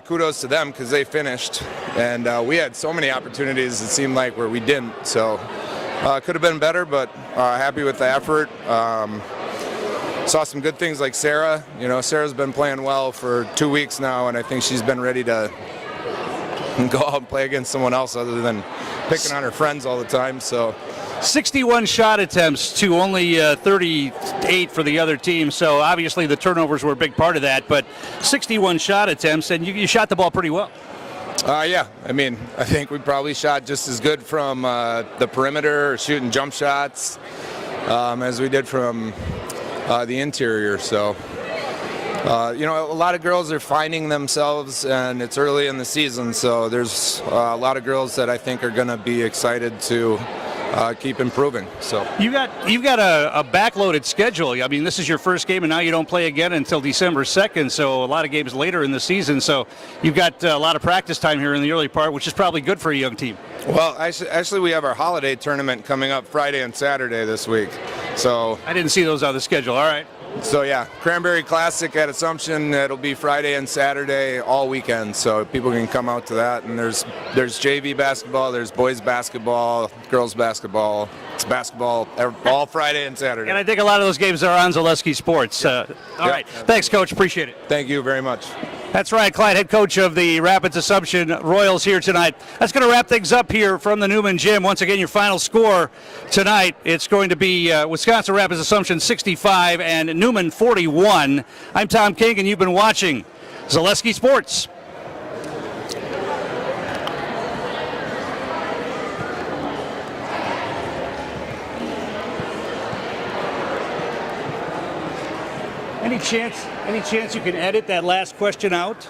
kudos to them because they finished. And we had so many opportunities, it seemed like, where we didn't. So could have been better, but happy with the effort. Saw some good things like Sarah. You know, Sarah's been playing well for 2 weeks now, and I think she's been ready to go out and play against someone else other than picking on her friends all the time. So 61 shot attempts to only 38 for the other team. So obviously the turnovers were a big part of that, but 61 shot attempts, and you shot the ball pretty well. Yeah, I mean, I think we probably shot just as good from the perimeter, shooting jump shots, as we did from the interior. So, you know, a lot of girls are finding themselves, and it's early in the season, so there's a lot of girls that I think are going to be excited to keep improving. So you've got a backloaded schedule. I mean, this is your first game, and now you don't play again until December 2nd. So a lot of games later in the season. So you've got a lot of practice time here in the early part, which is probably good for a young team. Well, actually, we have our holiday tournament coming up Friday and Saturday this week. So I didn't see those on the schedule. All right. So yeah, Cranberry Classic at Assumption. It'll be Friday and Saturday all weekend, so people can come out to that. And there's JV basketball, there's boys basketball, girls basketball. It's basketball all Friday and Saturday. And I think a lot of those games are on Zaleski Sports. All right. Thanks, Coach. Appreciate it. Thank you very much. That's Ryan Klein, head coach of the Rapids Assumption Royals here tonight. That's going to wrap things up here from the Newman Gym. Once again, your final score tonight, it's going to be Wisconsin Rapids Assumption 65 and Newman 41. I'm Tom King, and you've been watching Zaleski Sports. Any chance you can edit that last question out?